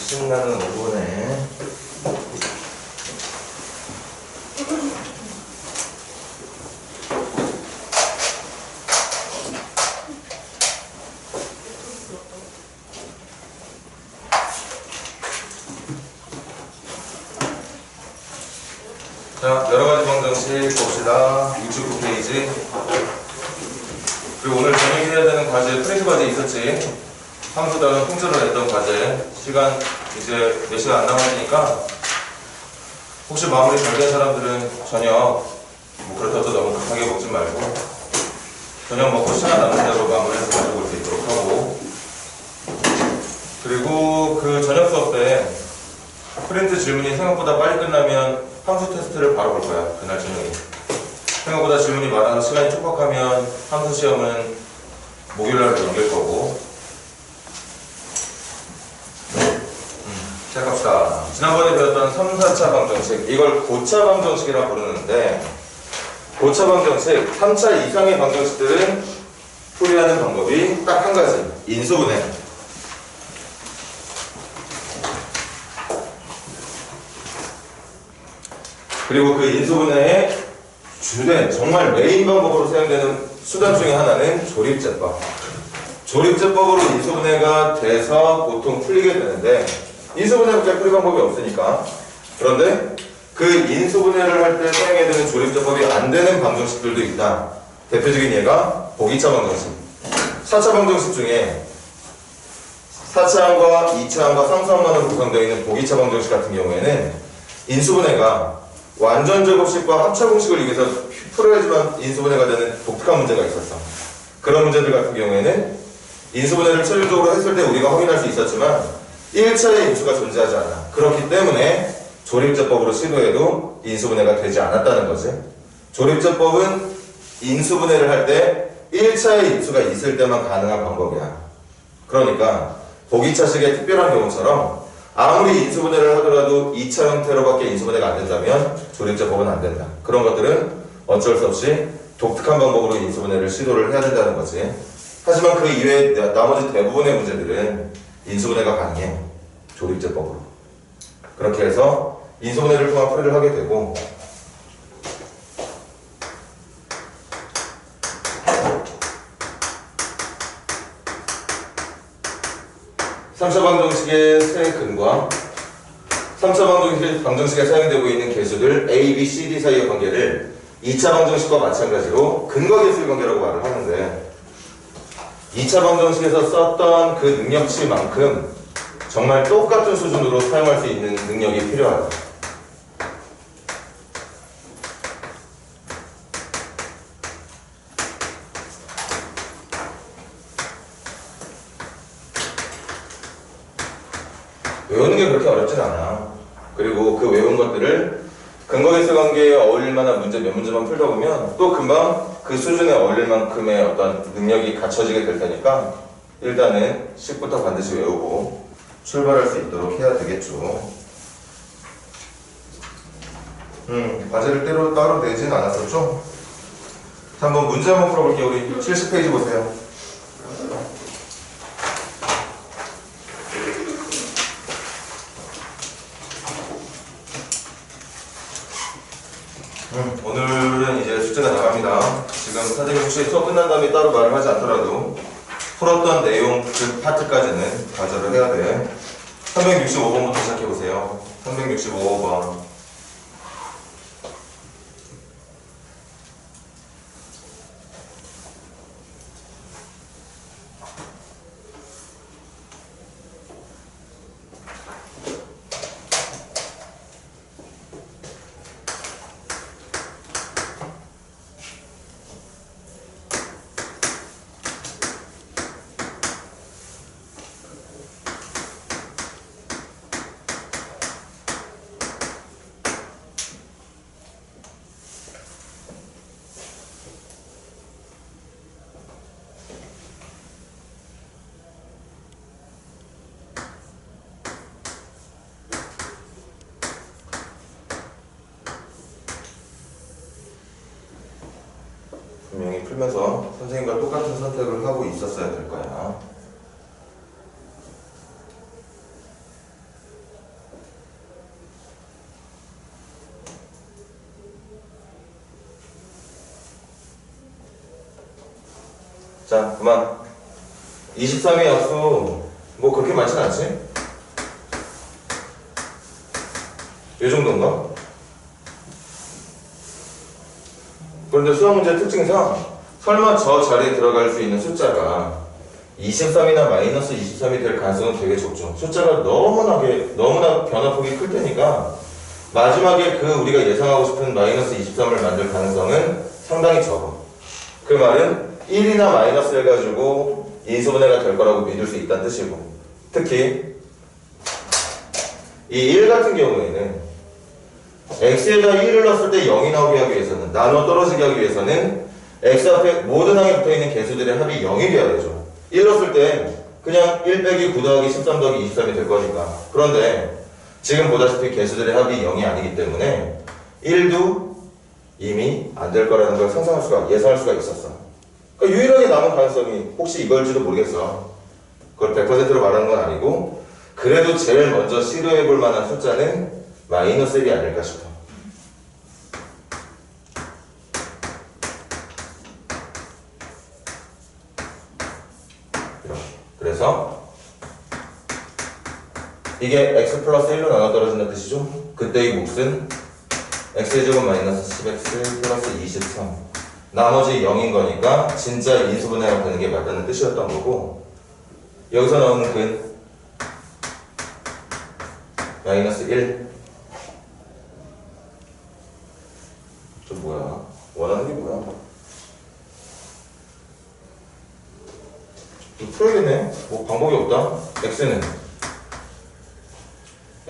신나는 오후네. 자, 여러가지 방정식 봅시다. 69페이지. 그리고 오늘 저녁에 해야 되는 과제, 프레시 과제 있었지? 함수다는 통째로 냈던 과제. 시간 이제 몇 시간 안 남았으니까 혹시 마무리 잘 된 사람들은 저녁 뭐 그렇다고 너무 급하게 먹지 말고 저녁 먹고 시간 남는 대로 마무리해서 가지고 올 수 있도록 하고, 그리고 그 저녁 수업 때 프린트 질문이 생각보다 빨리 끝나면 함수 테스트를 바로 볼 거야. 그날 저녁에. 생각보다 질문이 많아서 시간이 촉박하면 함수 시험은 목요일날 넘길 거고. 시작합시다. 지난번에 배웠던 3, 4차 방정식, 이걸 고차 방정식이라고 부르는데, 고차 방정식, 3차 이상의 방정식들은 풀이하는 방법이 딱 한 가지, 인수분해. 그리고 그 인수분해의 주된, 정말 메인 방법으로 사용되는 수단 중에 하나는 조립제법. 조립제법으로 인수분해가 돼서 보통 풀리게 되는데, 인수분해밖에 풀이 방법이 없으니까. 그런데 그 인수분해를 할 때 사용해야 되는 조립제법이 안 되는 방정식들도 있다. 대표적인 예가 보기차 방정식. 4차 방정식 중에 4차항과 2차항과 상수항만으로 구성되어 있는 보기차 방정식 같은 경우에는 인수분해가 완전 제곱식과 합차 공식을 이용해서 풀어야지만 인수분해가 되는 독특한 문제가 있었어. 그런 문제들 같은 경우에는 인수분해를 체계적으로 했을 때 우리가 확인할 수 있었지만 1차의 인수가 존재하지 않아. 그렇기 때문에 조립제법으로 시도해도 인수분해가 되지 않았다는 거지. 조립제법은 인수분해를 할 때 1차의 인수가 있을 때만 가능한 방법이야. 그러니까 보기차식의 특별한 경우처럼 아무리 인수분해를 하더라도 2차 형태로밖에 인수분해가 안 된다면 조립제법은 안 된다. 그런 것들은 어쩔 수 없이 독특한 방법으로 인수분해를 시도를 해야 된다는 거지. 하지만 그 이외의 나머지 대부분의 문제들은 인수분해가 가능해. 조립제법으로. 그렇게 해서 인수분해를 통한 풀이를 하게 되고, 삼차 방정식의 세 근과 3차 방정식에 사용되고 있는 계수들 A, B, C, D 사이의 관계를 2차 방정식과 마찬가지로 근과 계수의 관계라고 말을 하는데, 2차 방정식에서 썼던 그 능력치만큼 정말 똑같은 수준으로 사용할 수 있는 능력이 필요하다. 외우는 게 그렇게 어렵진 않아. 그리고 그 외운 것들을 근거계수 관계에 어울릴 만한 문제 몇 문제만 풀다 보면 또 금방 그 수준에 어울릴 만큼의 어떤 능력이 갖춰지게 될 테니까 일단은 식부터 반드시 외우고 출발할 수 있도록 해야 되겠죠. 과제를 따로 내진 않았었죠? 자, 한번 문제 한번 풀어볼게요. 우리 70페이지 보세요. 오늘은 이제 숙제가 나갑니다. 지금 선생님 혹시 수업 끝난 다음에 따로 말을 하지 않더라도 풀었던 내용 그 파트까지는 과제를 해야 돼. 365번부터 시작해보세요. 365번. 분명히 풀면서 선생님과 똑같은 선택을 하고 있었어야 될 거야. 자, 그만. 23의 약수 뭐 그렇게 많진 않지? 이 정도인가? 그런데 수학 문제 특징상 설마 저 자리에 들어갈 수 있는 숫자가 23이나 마이너스 23이 될 가능성은 되게 적죠. 숫자가 너무나 변화폭이 클 테니까 마지막에 그 우리가 예상하고 싶은 마이너스 23을 만들 가능성은 상당히 적어. 그 말은 1이나 마이너스를 가지고 인수분해가 될 거라고 믿을 수 있다는 뜻이고, 특히 이 1 같은 경우에는 x에다 1을 넣었을 때 0이 나오게 하기 위해서는, 나눠 떨어지게 하기 위해서는 x 앞에 모든 항에 붙어있는 개수들의 합이 0이 돼야 되죠. 1 넣었을 때 그냥 1 빼기 9 더하기 13 더하기 23이 될 거니까. 그런데 지금 보다시피 개수들의 합이 0이 아니기 때문에 1도 이미 안 될 거라는 걸 예상할 수가 있었어. 그러니까 유일하게 남은 가능성이 혹시 이걸지도 모르겠어. 그걸 100%로 말하는 건 아니고, 그래도 제일 먼저 시도해 볼 만한 숫자는 마이너스 1이 아닐까 싶어. 그래서 이게 x 플러스 1로 나눠 떨어진다는 뜻이죠. 그때의 몫은 x제곱 마이너스 10x 플러스 23, 나머지 0인 거니까 진짜 인수분해가 되는 게 맞다는 뜻이었던 거고, 여기서 나오는 근 마이너스 1. 저 뭐야? 원하는 게 뭐야? 이거 풀어야겠네. 뭐 방법이 없다. x는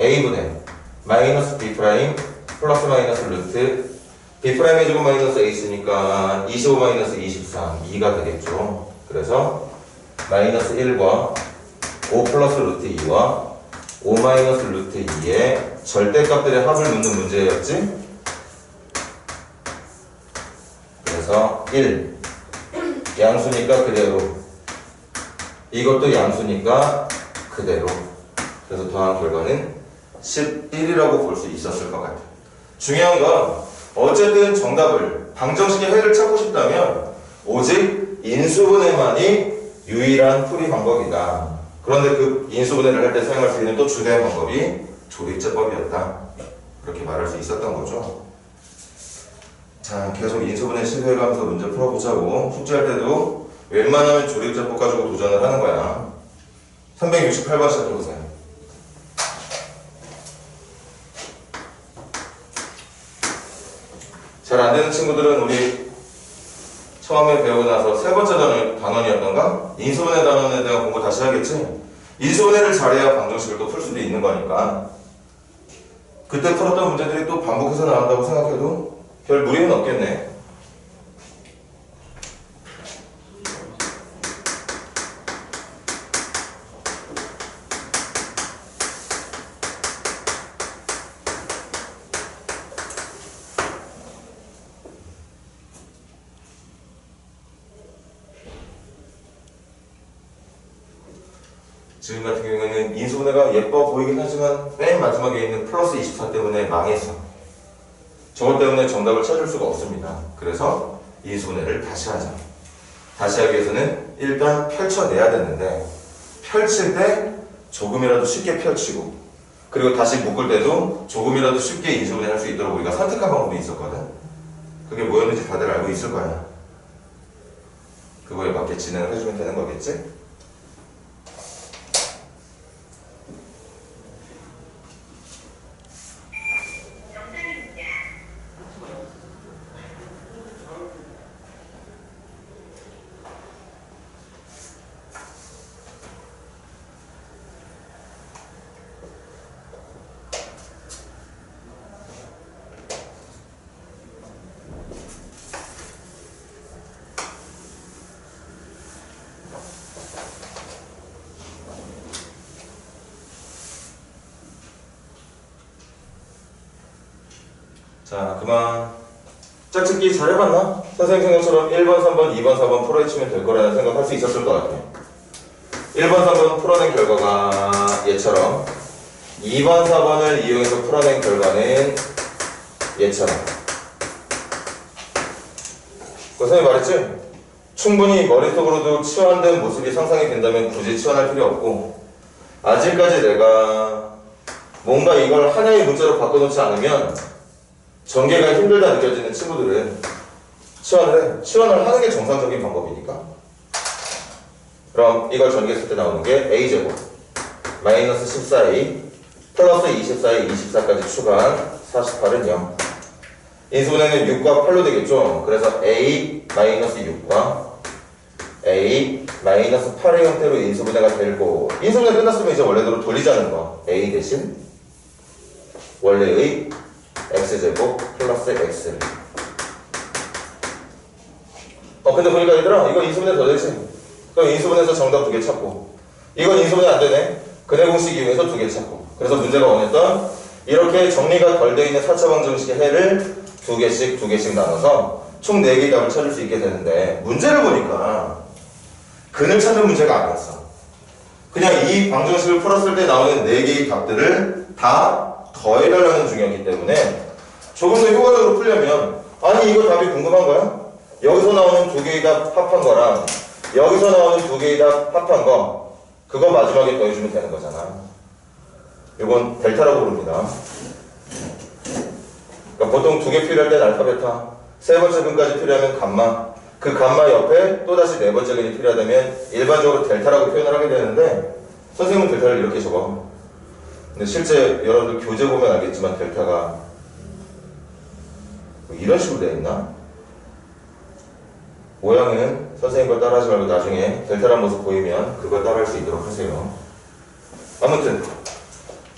a분의 마이너스 b 프라임 플러스 마이너스 루트 b 프라임의 제곱 마이너스 a 있으니까 25 마이너스 23 2가 되겠죠. 그래서 마이너스 1과 5 플러스 루트 2와 5 마이너스 루트 2의 절대값들의 합을 묻는 문제였지. 그래서 1 양수니까 그대로, 이것도 양수니까 그대로, 그래서 더한 결과는 11이라고 볼 수 있었을 것 같아요. 중요한 건 어쨌든 정답을, 방정식의 해를 찾고 싶다면 오직 인수분해만이 유일한 풀이 방법이다. 그런데 그 인수분해를 할 때 사용할 수 있는 또 주된 방법이 조립제법이었다. 그렇게 말할 수 있었던 거죠. 자, 계속 인수분해 시도해가면서 문제 풀어보자고. 숙제할 때도 웬만하면 조립제법 가지고 도전을 하는 거야. 368번 시작해보세요. 잘 안되는 친구들은 우리 처음에 배우고 나서 세 번째 단원이었던가? 인수분해 단원에 대한 공부 다시 하겠지? 인수분해를 잘해야 방정식을 또 풀 수도 있는 거니까. 그때 풀었던 문제들이 또 반복해서 나온다고 생각해도 별 무리는 없겠네. 지금 같은 경우에는 인수분해가 예뻐 보이긴 하지만 맨 마지막에 있는 플러스 24 때문에 망했어. 저것 때문에 정답을 찾을 수가 없습니다. 그래서 인수분해를 다시 하자. 다시 하기 위해서는 일단 펼쳐내야 되는데, 펼칠 때 조금이라도 쉽게 펼치고, 그리고 다시 묶을 때도 조금이라도 쉽게 인수분해 할 수 있도록 우리가 선택한 방법이 있었거든. 그게 뭐였는지 다들 알고 있을 거야. 그거에 맞게 진행을 해주면 되는 거겠지? 자, 그만. 짝짓기 잘 해봤나? 선생님 생각처럼 1번, 3번, 2번, 4번 풀어헤치면 될 거라는 생각할 수 있었을 것 같아. 1번, 3번 풀어낸 결과가 얘처럼, 2번, 4번을 이용해서 풀어낸 결과는 얘처럼. 선생님이 말했지? 충분히 머릿속으로도 치환된 모습이 상상이 된다면 굳이 치환할 필요 없고, 아직까지 내가 뭔가 이걸 하나의 문자로 바꿔놓지 않으면 전개가 힘들다 느껴지는 친구들은 치환을 해. 치환을 하는 게 정상적인 방법이니까. 그럼 이걸 전개했을 때 나오는 게 a제곱 마이너스 14a 플러스 24에 24까지 추가한 48은 0. 인수분해는 6과 8로 되겠죠. 그래서 a 마이너스 6과 a 마이너스 8의 형태로 인수분해가 되고, 인수분해 끝났으면 이제 원래대로 돌리자는 거. a 대신 원래의 x제곱 플러스 x. 근데 보니까 얘들아, 이거 인수분해 더 되지? 그럼 인수분해에서 정답 2개 찾고, 이건 인수분해 안 되네. 근해 공식 이용해서 2개 찾고. 그래서 문제가 원했던 이렇게 정리가 덜 돼 있는 4차 방정식의 해를 2개씩 나눠서 총 4개의 답을 찾을 수 있게 되는데, 문제를 보니까 근을 찾는 문제가 아니었어. 그냥 이 방정식을 풀었을 때 나오는 4개의 답들을 다 더해달라는 중이었기 때문에 조금 더 효과적으로 풀려면, 아니 이거 답이 궁금한 거야? 여기서 나오는 2개의 답 합한 거랑 여기서 나오는 2개의 답 합한 거, 그거 마지막에 더해주면 되는 거잖아. 이건 델타라고 부릅니다. 그러니까 보통 2개 필요할 땐 알파, 베타, 세 번째 근까지 필요하면 감마, 그 감마 옆에 또다시 네 번째 근이 필요하다면 일반적으로 델타라고 표현을 하게 되는데, 선생님은 델타를 이렇게 적어. 근데 실제 여러분들 교재 보면 알겠지만 델타가 뭐 이런 식으로 되어 있나? 모양은 선생님 걸 따라하지 말고 나중에 델타란 모습 보이면 그걸 따라할 수 있도록 하세요. 아무튼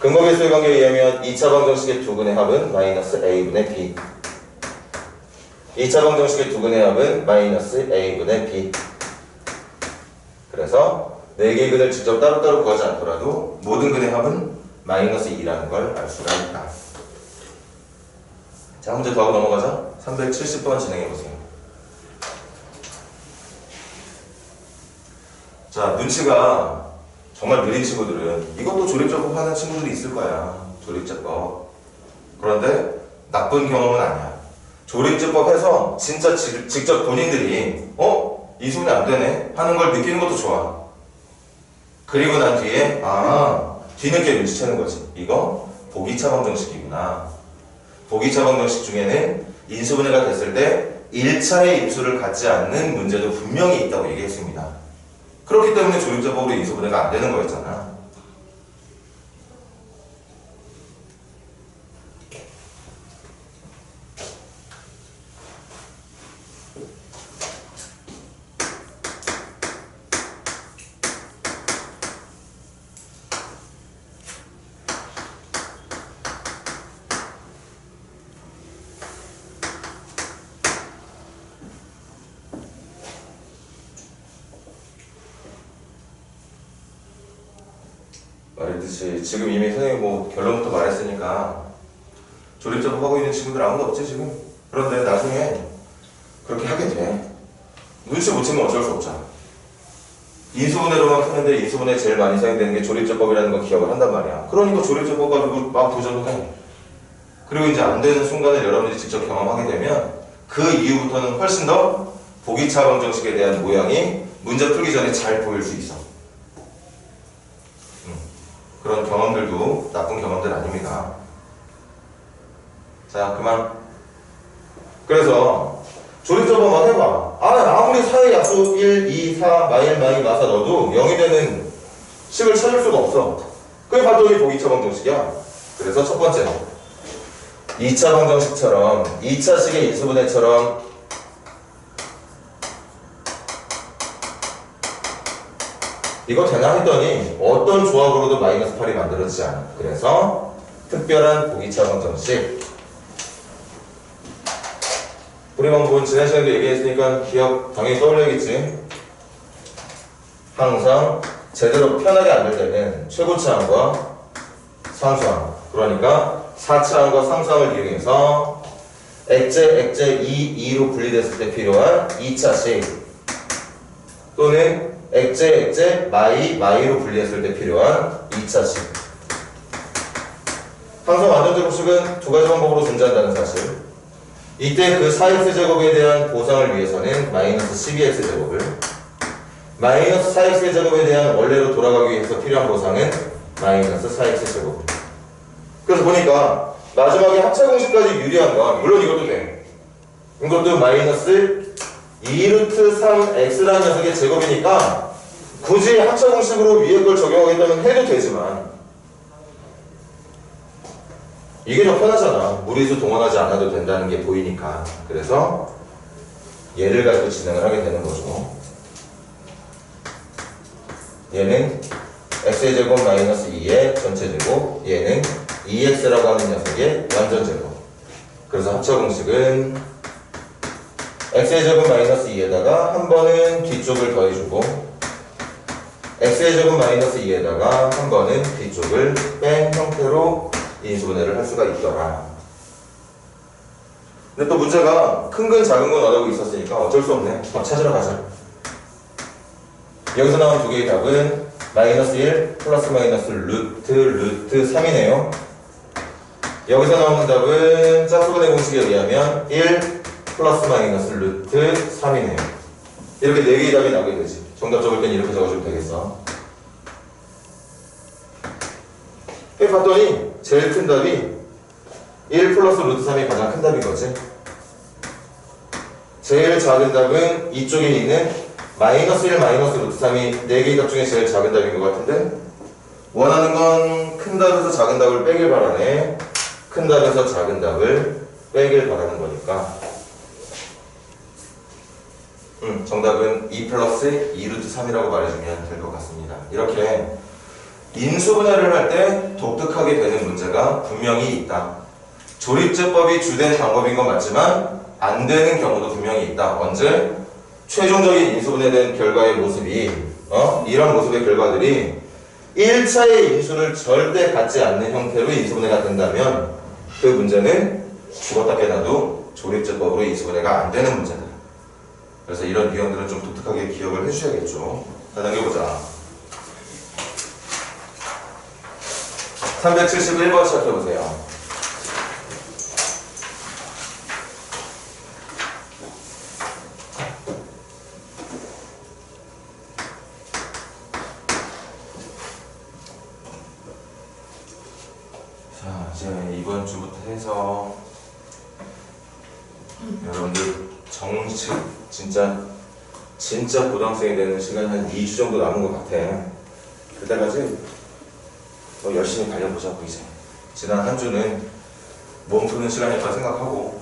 근거계수의 관계에 의하면 2차 방정식의 두근의 합은 마이너스 a분의 b, 2차 방정식의 두근의 합은 마이너스 a분의 b. 그래서 4개의 근을 직접 따로따로 구하지 않더라도 모든 근의 합은 마이너스 2라는 걸 알 수가 있다. 자, 문제 더 하고 넘어가자. 370번 진행해보세요. 자, 눈치가 정말 느린 친구들은 이것도 조립제법 하는 친구들이 있을 거야. 조립제법. 그런데 나쁜 경험은 아니야. 조립제법 해서 진짜 직접 본인들이 인수분해 안 되네 하는 걸 느끼는 것도 좋아. 그리고 난 뒤에 뒤늦게 눈치채는 거지. 이거 보기차 방정식이구나. 보기차 방정식 중에는 인수분해가 됐을 때 1차의 임수를 갖지 않는 문제도 분명히 있다고 얘기했습니다. 그렇기 때문에 조립제법으로 인수분해가 안 되는 거였잖아. 말했듯이 지금 이미 선생님이 뭐 결론부터 말했으니까 조립제법 하고 있는 친구들 아무도 없지 지금. 그런데 나중에 그렇게 하게 돼. 눈치 못 채면 어쩔 수 없잖아. 인수분해로만 크는데 인수분해 제일 많이 사용되는 게 조립제법이라는 거 기억을 한단 말이야. 그러니까 조립제법 가지고 막 도전을 해. 그리고 이제 안 되는 순간을 여러분들이 직접 경험하게 되면 그 이후부터는 훨씬 더 보기차 방정식에 대한 모양이 문제 풀기 전에 잘 보일 수 있어. 그런 경험들도 나쁜 경험들 아닙니다. 자, 그만. 그래서 조립제법만 해봐. 아무리 사회 약수 1, 2, 4, 마일, 마사 넣어도 0이 되는 식을 찾을 수가 없어. 그게 바로 이 보기차 방정식이야. 그래서 첫 번째 2차 방정식처럼 2차식의 인수분해처럼 이거 되나 했더니 어떤 조합으로도 마이너스 8이 만들어지지 않아. 그래서 특별한 보기차 방정식. 우리 방법은 지난 시간에도 얘기했으니까 기억 당연히 떠올려야겠지. 항상 제대로 편하게 안 될 때는 최고차항과 상수항, 그러니까 4차항과 상수항을 이용해서 액제 2로 분리됐을 때 필요한 2차식 또는 액제 마이로 분리했을 때 필요한 2차식. 항상 완전제곱식은 두 가지 방법으로 존재한다는 사실. 이때 그 4x제곱에 대한 보상을 위해서는 마이너스 12x제곱을, 마이너스 4x제곱에 대한 원래로 돌아가기 위해서 필요한 보상은 마이너스 4x제곱. 그래서 보니까 마지막에 합차공식까지 유리한 건 물론 이것도 돼. 이것도 마이너스 2루트 3x라는 녀석의 제곱이니까 굳이 합차공식으로 위에 걸 적용하겠다면 해도 되지만 이게 좀 편하잖아. 무리수 동원하지 않아도 된다는 게 보이니까. 그래서 얘를 가지고 진행을 하게 되는 거죠. 얘는 x의 제곱 마이너스 2의 전체 제곱, 얘는 2x라고 하는 녀석의 완전 제곱. 그래서 합차 공식은 x의 제곱 마이너스 2에다가 한 번은 뒤쪽을 더해주고 x의 제곱 마이너스 2에다가 한 번은 뒤쪽을 뺀 형태로 인수분해를 할 수가 있더라. 근데 또 문제가 큰 근 작은 근 원하고 있었으니까 어쩔 수 없네. 찾으러 가자. 여기서 나온 두 개의 답은 마이너스 1 플러스 마이너스 루트 3이네요. 여기서 나오는 답은 짝수분해 공식에 의하면 1 플러스 마이너스 루트 3이네요. 이렇게 4개의 답이 나오게 되지. 정답 적을 땐 이렇게 적어주면 되겠어. 봤더니 제일 큰 답이 1 플러스 루트 3이 가장 큰 답인 거지. 제일 작은 답은 이쪽에 있는 마이너스 1 마이너스 루트 3이 4개의 답 중에 제일 작은 답인 것 같은데 원하는 건 큰 답에서 작은 답을 빼길 바라네. 큰 답에서 작은 답을 빼길 바라는 거니까 정답은 2 플러스 2 루트 3이라고 말해주면 될 것 같습니다. 이렇게 인수분해를 할 때 독특하게 되는 문제가 분명히 있다. 조립제법이 주된 방법인 건 맞지만 안 되는 경우도 분명히 있다. 언제? 최종적인 인수분해된 결과의 모습이 이런 모습의 결과들이 1차의 인수를 절대 갖지 않는 형태로 인수분해가 된다면 그 문제는 죽었다 깨나도 조립제법으로 인수분해가 안 되는 문제다. 그래서 이런 유형들은 좀 독특하게 기억을 해주셔야겠죠. 자, 넘겨보자. 371번 시작해보세요. 자, 이제 이번 주부터 해서 여러분들 정식 진짜 고등학생이 되는 시간이 한 2주 정도 남은 것 같아. 그때까지 열심히 달려보자고. 이제 지난 한 주는 몸 푸는 시간이었다 생각하고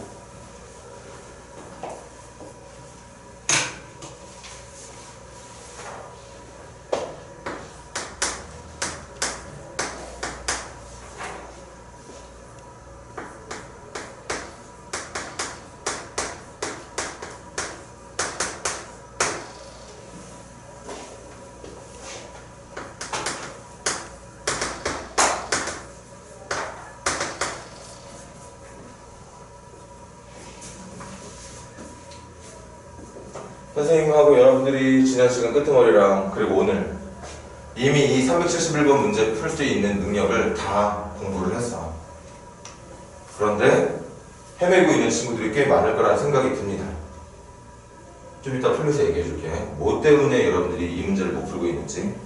선생님하고 여러분들이 지난 시간 끄트머리랑 그리고 오늘 이미 이 371번 문제 풀 수 있는 능력을 다 공부를 했어. 그런데 헤매고 있는 친구들이 꽤 많을 거라는 생각이 듭니다. 좀 이따 풀면서 얘기해 줄게. 뭐 때문에 여러분들이 이 문제를 못 풀고 있는지.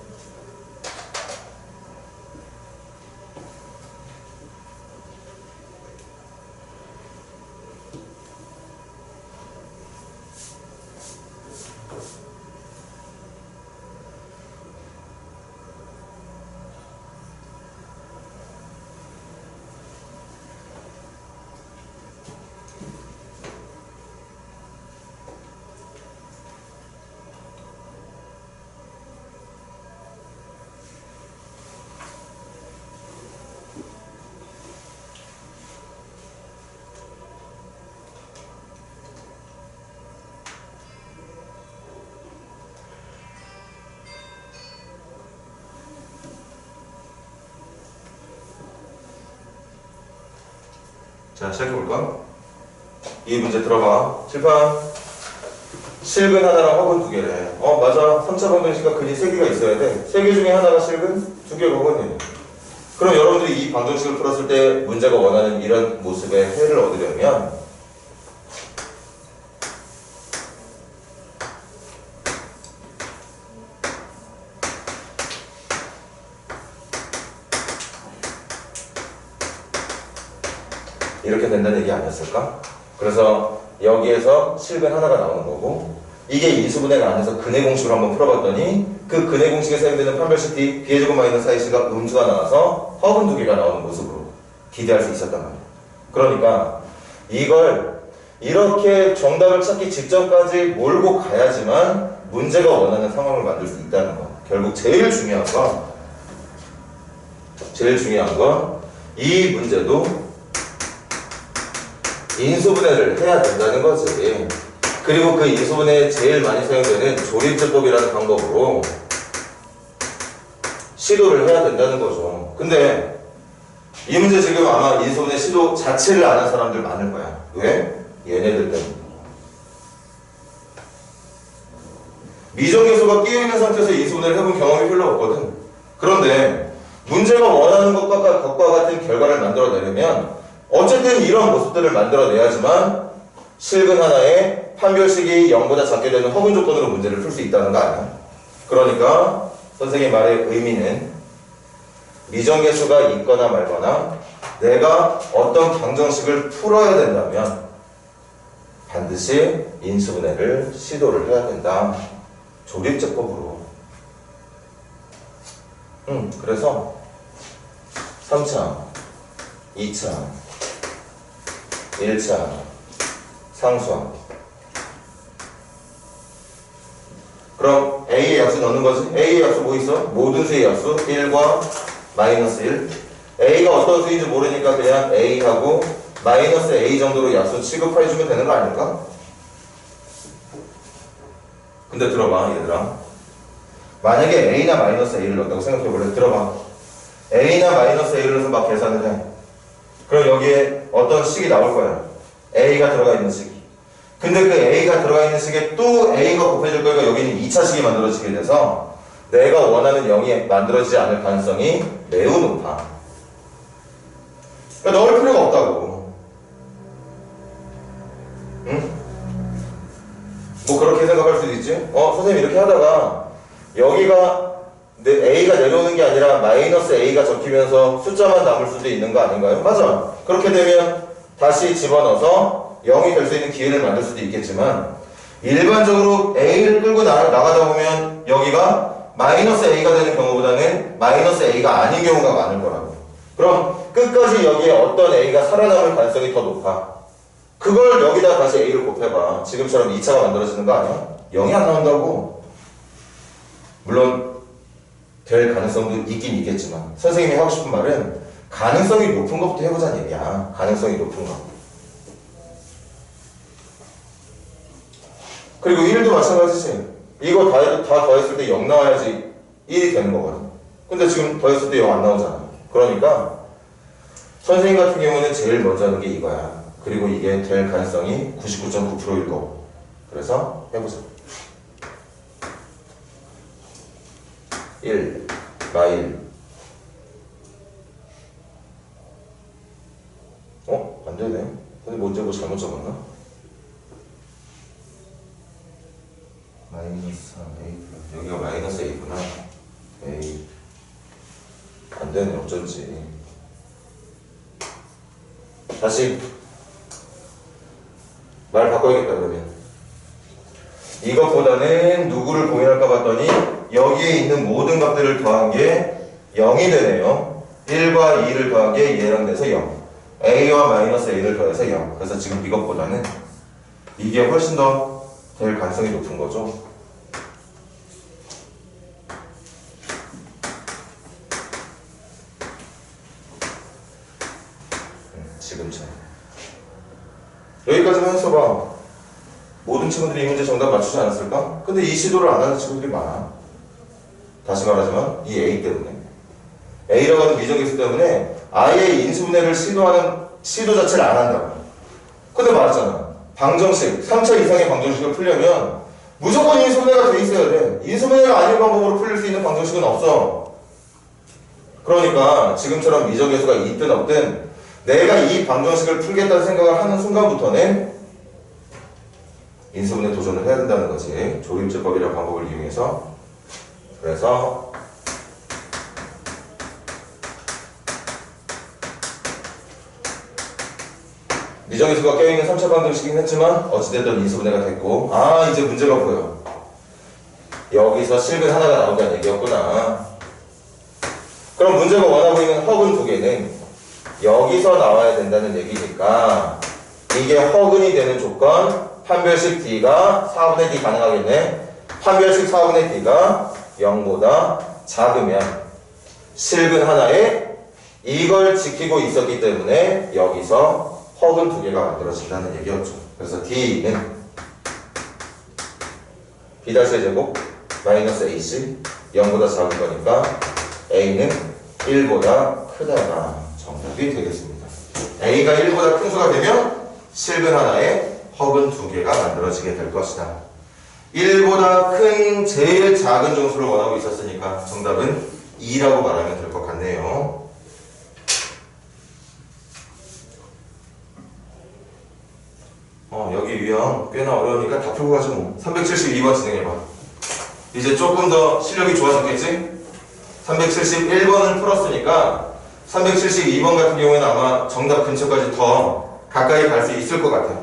자, 시작해볼까? 이 문제 들어봐. 칠판. 실근 하나랑 허근 두 개래. 맞아. 3차 방정식과 근이 3개가 있어야 돼. 3개 중에 하나가 실근, 2개가 허근이에요. 그럼 여러분들이 이 방정식을 풀었을 때 문제가 원하는 이런 모습의 해를 얻으려면 이렇게 된다는 얘기 아니었을까? 그래서 여기에서 실근 하나가 나오는 거고, 이게 인수분해가 안에서 근해 공식을 한번 풀어봤더니 그 근해 공식에 사용되는 판별식 D, B제곱 마이너스 IC가 음수가 나와서 허분 두 개가 나오는 모습으로 기대할 수 있었단 말이에요. 그러니까 이걸 이렇게 정답을 찾기 직전까지 몰고 가야지만 문제가 원하는 상황을 만들 수 있다는 거. 결국 제일 중요한 건 이 문제도 인수분해를 해야 된다는 거지. 그리고 그 인수분해에 제일 많이 사용되는 조립제법이라는 방법으로 시도를 해야 된다는 거죠. 근데 이 문제 지금 아마 인수분해 시도 자체를 안 한 사람들 많을 거야. 왜? 얘네들 때문에. 미정계수가 끼어있는 상태에서 인수분해를 해본 경험이 별로 없거든. 그런데 문제가 원하는 것과 같은 결과를 만들어내려면 어쨌든 이런 모습들을 만들어내야지만 실근 하나에 판별식이 0보다 작게 되는 허분 조건으로 문제를 풀 수 있다는 거 아니야. 그러니까 선생님 말의 의미는 미정계수가 있거나 말거나 내가 어떤 방정식을 풀어야 된다면 반드시 인수분해를 시도를 해야 된다. 조립제법으로. 그래서 3차, 2차, 1차, 상수항. 그럼 A의 약수 넣는 거지? A의 약수 뭐 있어? 모든 수의 약수 1과 마이너스 1. A가 어떤 수인지 모르니까 그냥 A하고 마이너스 A 정도로 약수 취급해주면 되는 거 아닐까? 근데 들어봐 얘들아. 만약에 A나 마이너스 A를 넣는다고 생각해볼래? 들어봐. A나 마이너스 A를 넣어서 막 계산을 해. 그럼 여기에 어떤 식이 나올 거야. A가 들어가 있는 식이. 근데 그 A가 들어가 있는 식에 또 A가 곱해질 거니까 여기는 2차 식이 만들어지게 돼서 내가 원하는 0이 만들어지지 않을 가능성이 매우 높아. 그러니까 넣을 필요가 없다고. 응? 뭐 그렇게 생각할 수도 있지? 선생님 이렇게 하다가 여기가 A가 내려오는 게 아니라 마이너스 A가 적히면서 숫자만 남을 수도 있는 거 아닌가요? 맞아. 그렇게 되면 다시 집어넣어서 0이 될 수 있는 기회를 만들 수도 있겠지만 일반적으로 A를 끌고 나가다 보면 여기가 마이너스 A가 되는 경우보다는 마이너스 A가 아닌 경우가 많을 거라고. 그럼 끝까지 여기에 어떤 A가 살아남을 가능성이 더 높아. 그걸 여기다 다시 A를 곱해봐. 지금처럼 2차가 만들어지는 거 아니야? 0이 안 나온다고. 물론 될 가능성도 있긴 있겠지만 선생님이 하고 싶은 말은 가능성이 높은 것부터 해보자는 얘기야. 가능성이 높은 거. 그리고 1도 마찬가지지. 이거 다 더했을 때 0 나와야지 1이 되는 거거든. 근데 지금 더했을 때 0 안 나오잖아. 그러니까 선생님 같은 경우는 제일 먼저 하는 게 이거야. 그리고 이게 될 가능성이 99.9%일 거고. 그래서 해보자. 1, 마일. 안 되네. 근데 뭐 잘못 적었나? 마이너스 3A. 여기가 마이너스 A구나. A. 안 되네. 어쩐지. 다시 말 바꿔야겠다 그러면. 이것보다는 누구를 고민할까 봤더니 여기에 있는 모든 값들을 더한 게 0이 되네요. 1과 2를 더한 게 얘랑 돼서 0. A와 마이너스 A를 더해서 0. 그래서 지금 이것보다는 이게 훨씬 더 될 가능성이 높은 거죠. 지금처럼. 여기까지만 해서봐. 모든 친구들이 이 문제 정답 맞추지 않았을까? 근데 이 시도를 안 하는 친구들이 많아. 다시 말하지만 이 A 때문에. A라고 하는 미정계수 때문에 아예 인수분해를 시도 자체를 안 한다고. 근데 말했잖아. 방정식, 3차 이상의 방정식을 풀려면 무조건 인수분해가 돼 있어야 돼. 인수분해가 아닌 방법으로 풀릴 수 있는 방정식은 없어. 그러니까 지금처럼 미정계수가 있든 없든 내가 이 방정식을 풀겠다는 생각을 하는 순간부터는 인수분해 도전을 해야 된다는 거지. 조립제법이라는 방법을 이용해서. 그래서 미정의수가 껴있는 3차 방정식이긴 했지만 어찌됐든 인수분해가 됐고, 아 이제 문제가 보여. 여기서 실근 하나가 나온다는 얘기였구나. 그럼 문제가 원하고 있는 허근 두 개는 여기서 나와야 된다는 얘기니까 이게 허근이 되는 조건, 판별식 D가 4분의 D 가능하겠네. 판별식 4분의 D가 0보다 작으면 실근 하나에 이걸 지키고 있었기 때문에 여기서 허근 두 개가 만들어진다는 얘기였죠. 그래서 D는 B-제곱 마이너스 AC 0보다 작은 거니까 A는 1보다 크다가 정답이 되겠습니다. A가 1보다 큰 수가 되면 실근 하나에 허근 두 개가 만들어지게 될 것이다. 1보다 큰 제일 작은 정수를 원하고 있었으니까 정답은 2라고 말하면 될 것 같네요. 여기 유형 꽤나 어려우니까 다 풀고 가죠 뭐. 372번 진행해봐. 이제 조금 더 실력이 좋아졌겠지? 371번을 풀었으니까 372번 같은 경우에는 아마 정답 근처까지 더 가까이 갈 수 있을 것 같아요.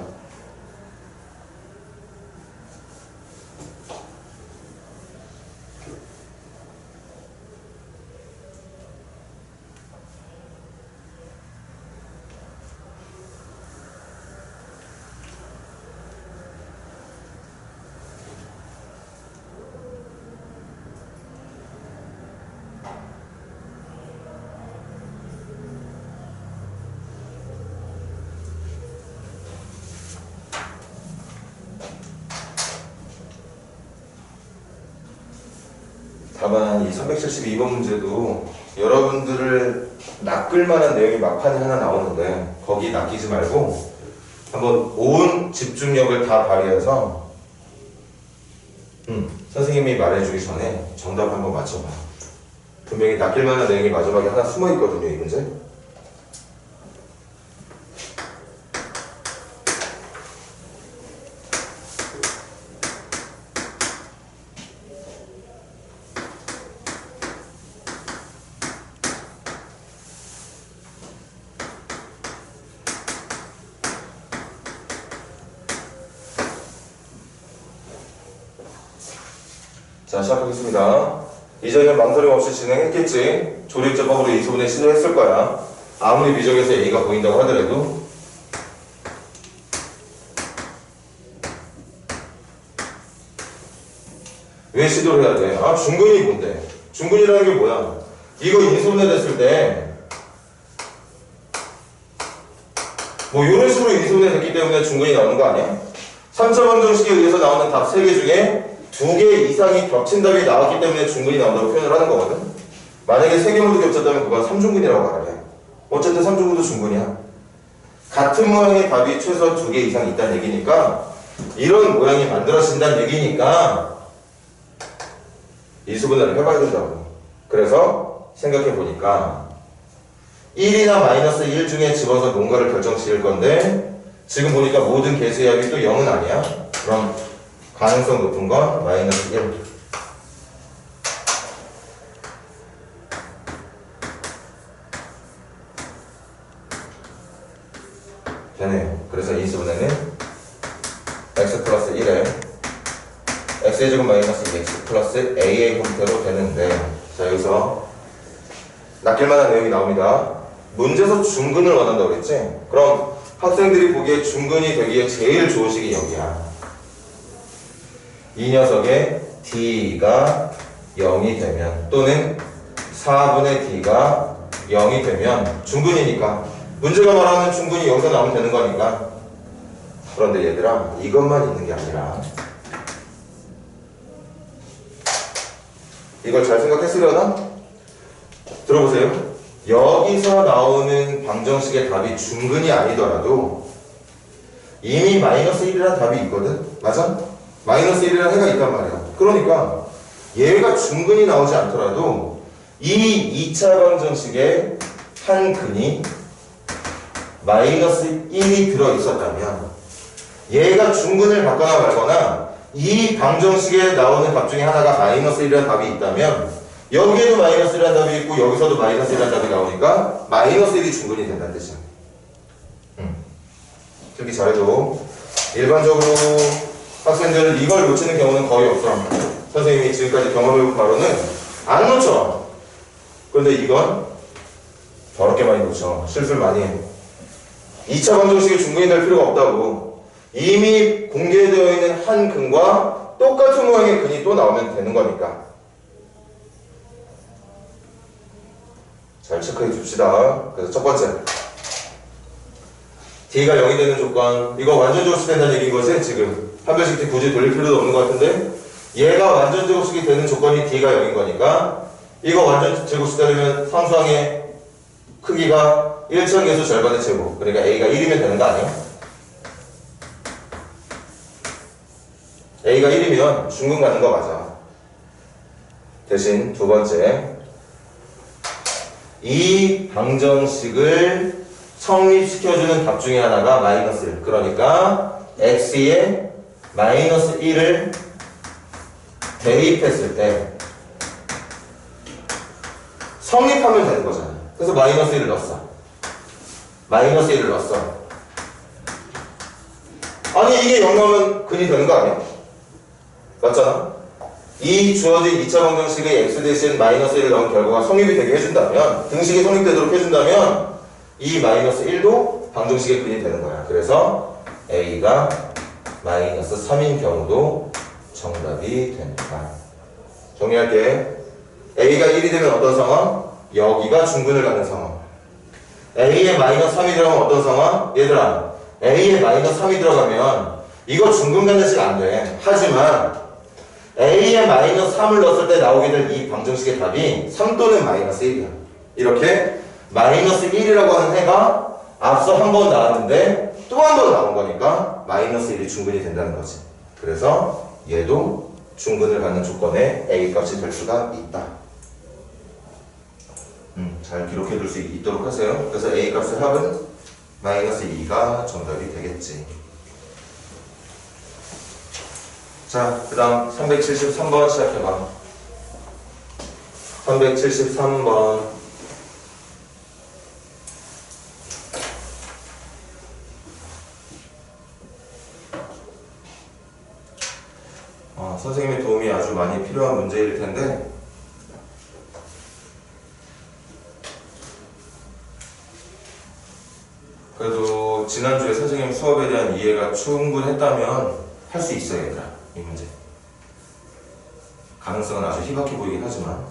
다만 이 372번 문제도 여러분들을 낚을 만한 내용이 막판에 하나 나오는데 거기 낚이지 말고 한번 온 집중력을 다 발휘해서 선생님이 말해주기 전에 정답 한번 맞춰봐. 분명히 낚일 만한 내용이 마지막에 하나 숨어있거든요, 이 문제. 자, 시작하겠습니다. 이전에 망설임 없이 진행했겠지. 조립제법으로 인수분해 시도했을 거야. 아무리 미적에서 A가 보인다고 하더라도. 왜 시도를 해야 돼? 아, 중근이 뭔데? 중근이라는 게 뭐야? 이거 인수분해 됐을 때 뭐 이런 식으로 인수분해 됐기 때문에 중근이 나오는 거 아니야? 3차 방정식에 의해서 나오는 답 3개 중에 2개 이상이 겹친 답이 나왔기 때문에 중근이 나온다고 표현을 하는 거거든. 만약에 3개 모두 겹쳤다면 그건 3중근이라고 말을 해. 어쨌든 3중근도 중근이야. 같은 모양의 답이 최소 2개 이상 있다는 얘기니까 이런 모양이 만들어진다는 얘기니까 인수분해를 해봐야 된다고. 그래서 생각해보니까 1이나 마이너스 1 중에 집어서 뭔가를 결정 지을 건데 지금 보니까 모든 개수의 합이 또 0은 아니야. 그럼 가능성 높은 건 마이너스 1. 되네요. 그래서 인수분해는 x 플러스 1에 x의 제곱 마이너스 2x 플러스 a의 형태로 되는데, 자 여기서 낚일만한 내용이 나옵니다. 문제에서 중근을 원한다고 그랬지? 그럼 학생들이 보기에 중근이 되기에 제일 좋은 식이 여기야. 이 녀석의 d가 0이 되면 또는 4분의 d가 0이 되면 중근이니까 문제가 말하는 중근이 여기서 나오면 되는 거니까. 그런데 얘들아, 이것만 있는 게 아니라 이걸 잘 생각했으려나? 들어보세요. 여기서 나오는 방정식의 답이 중근이 아니더라도 이미 마이너스 1이라는 답이 있거든? 맞아? 마이너스 1이라는 해가 있단 말이야. 그러니까 얘가 중근이 나오지 않더라도 이 2차 방정식에 한 근이 마이너스 1이 들어있었다면 얘가 중근을 받거나 말거나 이 방정식에 나오는 답 중에 하나가 마이너스 1이라는 답이 있다면 여기에도 마이너스 1이라는 답이 있고 여기서도 마이너스 1이라는 답이 나오니까 마이너스 1이 중근이 된다는 뜻이야. 듣기 잘해줘. 일반적으로 학생들 이걸 놓치는 경우는 거의 없어. 선생님이 지금까지 경험해본 바로는 안 놓쳐. 그런데 이건 더럽게 많이 놓쳐. 실수를 많이 해. 2차 방정식이 중근이 될 필요가 없다고. 이미 공개되어 있는 한 근과 똑같은 모양의 근이 또 나오면 되는 거니까. 잘 체크해 줍시다. 그래서 첫 번째, D가 0이 되는 조건. 이거 완전 제곱식이 된다는 얘기인 거지? 지금 판별식 T 굳이 돌릴 필요도 없는 것 같은데, 얘가 완전 제곱식이 되는 조건이 D가 0인 거니까 이거 완전 제곱식 되려면 상수항의 크기가 1차계수 절반의 제곱, 그러니까 A가 1이면 되는 거 아니야? A가 1이면 중근 가는 거 맞아. 대신 두 번째, 이 방정식을 성립시켜주는 답 중에 하나가 마이너스 1. 그러니까 x에 마이너스 1을 대입했을 때 성립하면 되는 거잖아. 그래서 마이너스 1을 넣었어. 마이너스 1을 넣었어. 아니 이게 0 나오면 근이 되는 거 아니야? 맞잖아? 이 주어진 2차 방정식의 x 대신 마이너스 1을 넣은 결과가 성립이 되게 해준다면, 등식이 성립되도록 해준다면 이 마이너스 1도 방정식의 근이 되는 거야. 그래서 a가 마이너스 3인 경우도 정답이 됩니다. 정리할게. a가 1이 되면 어떤 상황? 여기가 중근을 갖는 상황. a에 마이너스 3이 들어가면 어떤 상황? 얘들아, a에 마이너스 3이 들어가면 이거 중근 갖는 식 안 돼. 하지만 a에 마이너스 3을 넣었을 때 나오게 될 이 방정식의 답이 3 또는 마이너스 1이야. 이렇게 마이너스 1이라고 하는 해가 앞서 한 번 나왔는데 또 한 번 나온 거니까 마이너스 1이 중근이 된다는 거지. 그래서 얘도 중근을 갖는 조건에 a 값이 될 수가 있다. 잘 기록해 둘 수 있도록 하세요. 그래서 a 값의 합은 마이너스 2가 정답이 되겠지. 자, 그 다음 373번 시작해봐. 373번. 선생님의 도움이 아주 많이 필요한 문제일 텐데, 그래도 지난주에 선생님 수업에 대한 이해가 충분했다면 할 수 있어요, 얘들아. 이 문제. 가능성은 아주 희박해 보이긴 하지만.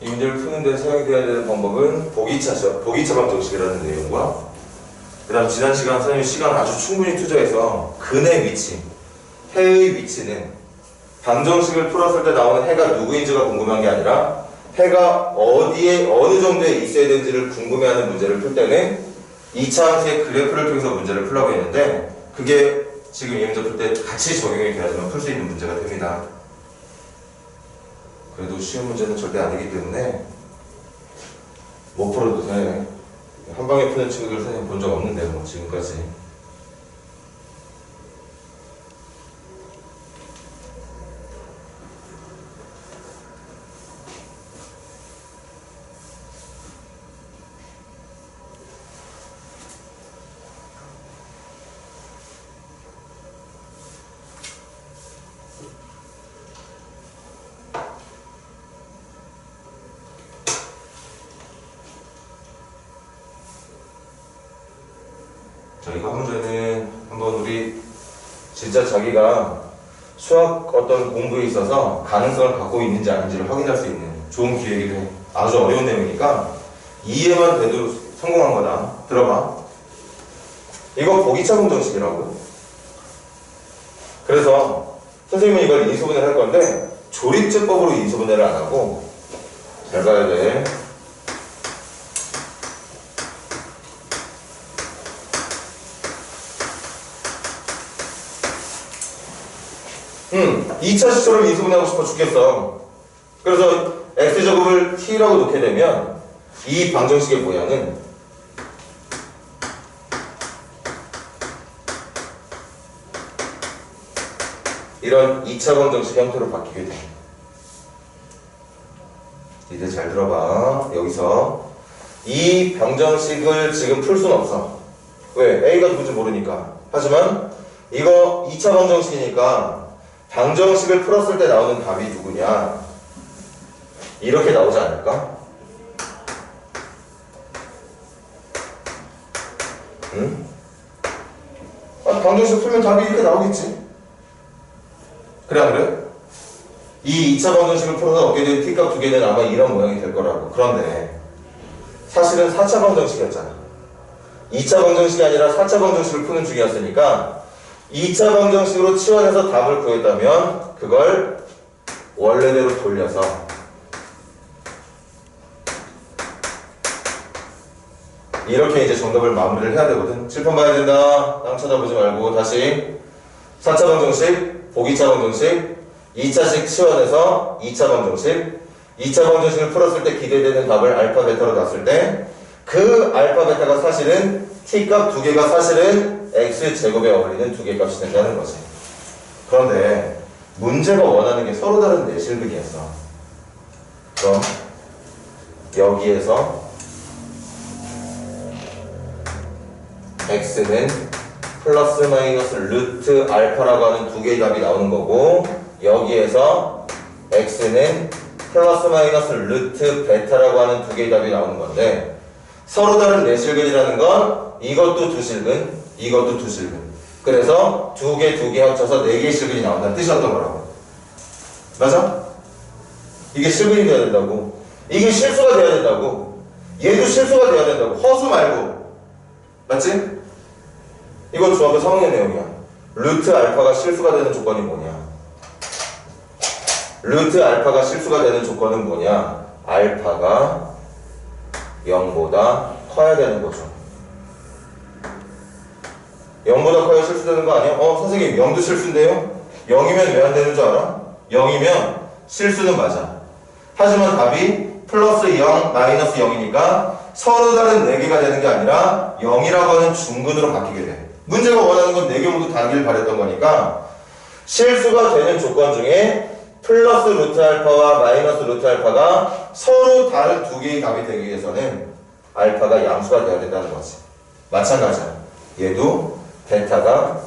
이 문제를 푸는 데 사용이 되어야 되는 방법은 보기차 방정식이라는 내용과, 그 다음 지난 시간 선생님 시간 아주 충분히 투자해서 근의 위치, 해의 위치는 방정식을 풀었을 때 나오는 해가 누구인지가 궁금한 게 아니라 해가 어디에 어느 정도에 있어야 되는지를 궁금해하는 문제를 풀 때는 2차 함수의 그래프를 통해서 문제를 풀라고 했는데, 그게 지금 이 문제 풀 때 같이 적용이 돼야지만 풀 수 있는 문제가 됩니다. 그래도 쉬운 문제는 절대 아니기 때문에 못 풀어도 돼. 한 방에 푸는 친구들 선생님 본 적 없는데 뭐 지금까지. 자, 이거 한 문제는 한번 우리 진짜 자기가 수학 어떤 공부에 있어서 가능성을 갖고 있는지 아닌지를 확인할 수 있는 좋은 기회이기도 해. 아주 어려운 내용이니까 이해만 돼도 성공한 거다. 들어봐. 이거 보기차 방정식이라고. 그래서 선생님은 이걸 인수분해를 할 건데 조립제법으로 인수분해를 안 하고 잘 봐야 돼. 2차식처럼 인수분해하고 싶어 죽겠어. 그래서 x제곱을 t라고 놓게 되면 이 방정식의 모양은 이런 2차 방정식 형태로 바뀌게 돼. 이제 잘 들어봐. 여기서 이 방정식을 지금 풀 수는 없어. 왜? a가 누군지 모르니까. 하지만 이거 2차 방정식이니까 방정식을 풀었을 때 나오는 답이 누구냐? 이렇게 나오지 않을까? 응? 방정식 풀면 답이 이렇게 나오겠지? 그래 안 그래? 이 2차 방정식을 풀어서 얻게 된 t값 두 개는 아마 이런 모양이 될 거라고. 그런데 사실은 4차 방정식이었잖아. 2차 방정식이 아니라 4차 방정식을 푸는 중이었으니까 2차 방정식으로 치환해서 답을 구했다면 그걸 원래대로 돌려서 이렇게 이제 정답을 마무리를 해야 되거든. 칠판 봐야 된다. 땅 쳐다보지 말고 다시 4차 방정식, 보기차 방정식, 2차식 치환해서 2차 방정식, 2차 방정식을 풀었을 때 기대되는 답을 알파 베타로 놨을 때 그 알파 베타가 사실은 t값 두 개가 사실은 x제곱에 어울리는 두 개의 값이 된다는 거지. 그런데 문제가 원하는 게 서로 다른 내실근이었어. 그럼 여기에서 x는 플러스 마이너스 루트 알파라고 하는 두 개의 답이 나오는 거고 여기에서 x는 플러스 마이너스 루트 베타라고 하는 두 개의 답이 나오는 건데 서로 다른 내실근이라는 건 이것도 두 실근, 이것도 두 실근. 그래서 두 개 합쳐서 네 개의 실근이 나온다는 뜻이었던 거라고. 맞아? 이게 실근이 돼야 된다고. 이게 실수가 돼야 된다고. 얘도 실수가 돼야 된다고. 허수 말고. 맞지? 이건 중학교 3학년 내용이야. 루트 알파가 실수가 되는 조건이 뭐냐? 루트 알파가 실수가 되는 조건은 뭐냐? 알파가 0보다 커야 되는 거죠. 0보다 커야 실수되는 거 아니야? 선생님 0도 실수인데요? 0이면 왜 안 되는 줄 알아? 0이면 실수는 맞아. 하지만 답이 플러스 0, 마이너스 0이니까 서로 다른 4개가 되는 게 아니라 0이라고 하는 중근으로 바뀌게 돼. 문제가 원하는 건 4개 모두 다르길 바랬던 거니까 실수가 되는 조건 중에 플러스 루트 알파와 마이너스 루트 알파가 서로 다른 두 개의 값이 되기 위해서는 알파가 양수가 되어야 된다는 거지. 마찬가지야. 얘도 베타가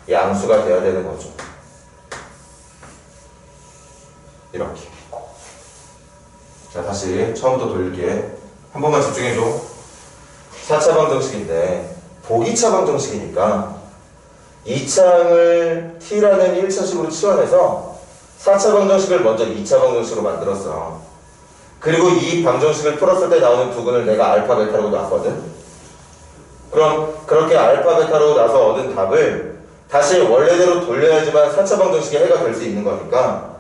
양수가 되어야 되는 거죠. 이렇게. 자, 다시 처음부터 돌릴게. 한 번만 집중해줘. 4차 방정식인데 보기차 방정식이니까 2차항을 t라는 1차식으로 치환해서 4차 방정식을 먼저 2차 방정식으로 만들었어. 그리고 이 방정식을 풀었을 때 나오는 두근을 내가 알파 베타로 놨거든. 그럼 그렇게 알파 베타로 놔서 얻은 답을 다시 원래대로 돌려야지만 4차 방정식의 해가 될 수 있는 거니까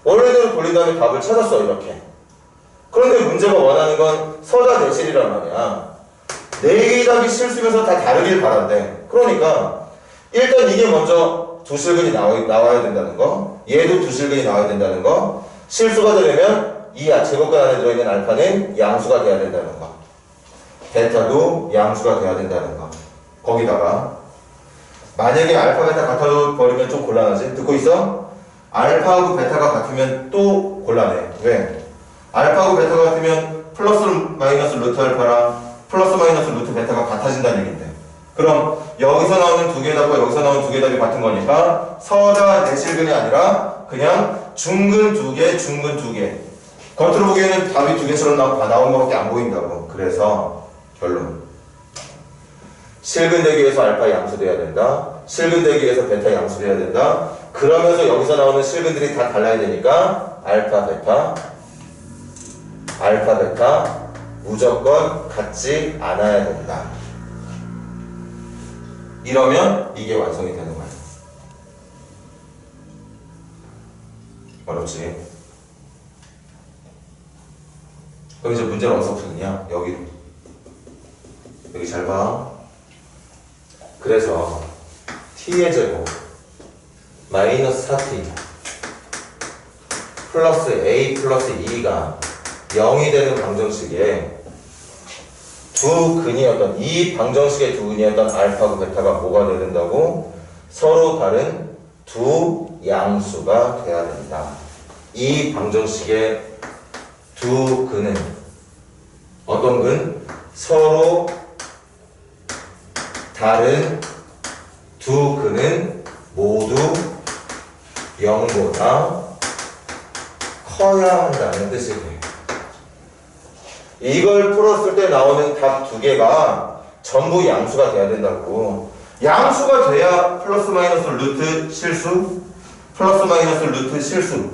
원래대로 돌린 다음에 답을 찾았어. 이렇게. 그런데 문제가 원하는 건 서다 대실이란 말이야. 4개의 답이 실수면서 다 다르길 바란대. 그러니까 일단 이게 먼저 두 실근이 나와야 된다는 거, 얘도 두 실근이 나와야 된다는 거, 실수가 되려면 이 제곱근 안에 들어있는 알파는 양수가 돼야 된다는 거, 베타도 양수가 돼야 된다는 거. 거기다가 만약에 알파 베타 같아버리면 좀 곤란하지? 듣고 있어? 알파하고 베타가 같으면 또 곤란해. 왜? 알파하고 베타가 같으면 플러스 마이너스 루트 알파랑 플러스 마이너스 루트 베타가 같아진다는 얘긴데 그럼 여기서 나오는 두 개의 답과 여기서 나오는 두 개의 답이 같은 거니까 서다 내실근이 아니라 그냥 중근 두 개, 중근 두 개. 겉으로 보기에는 답이 두 개처럼 나온 것밖에 안 보인다고. 그래서 결론 실근되기 위해서 알파 양수돼야 된다. 실근되기 위해서 베타 양수돼야 된다. 그러면서 여기서 나오는 실근들이 다 달라야 되니까 알파 베타 무조건 같지 않아야 된다. 이러면 이게 완성이 되는 거야. 어렵지? 그럼 이제 문제를 어디서 푸느냐? 여기 잘 봐. 그래서 t의 제곱 마이너스 4t 플러스 a 플러스 2가 0이 되는 방정식에 두 근이었던 이 방정식의 두 근이었던 알파고 베타가 뭐가 돼야 된다고? 서로 다른 두 양수가 돼야 된다. 이 방정식의 두 근은 어떤 근? 서로 다른 두 근은 모두 0보다 커야 한다는 뜻이 돼요. 이걸 풀었을 때 나오는 답 두 개가 전부 양수가 돼야 된다고. 양수가 돼야 플러스 마이너스 루트 실수, 플러스 마이너스 루트 실수.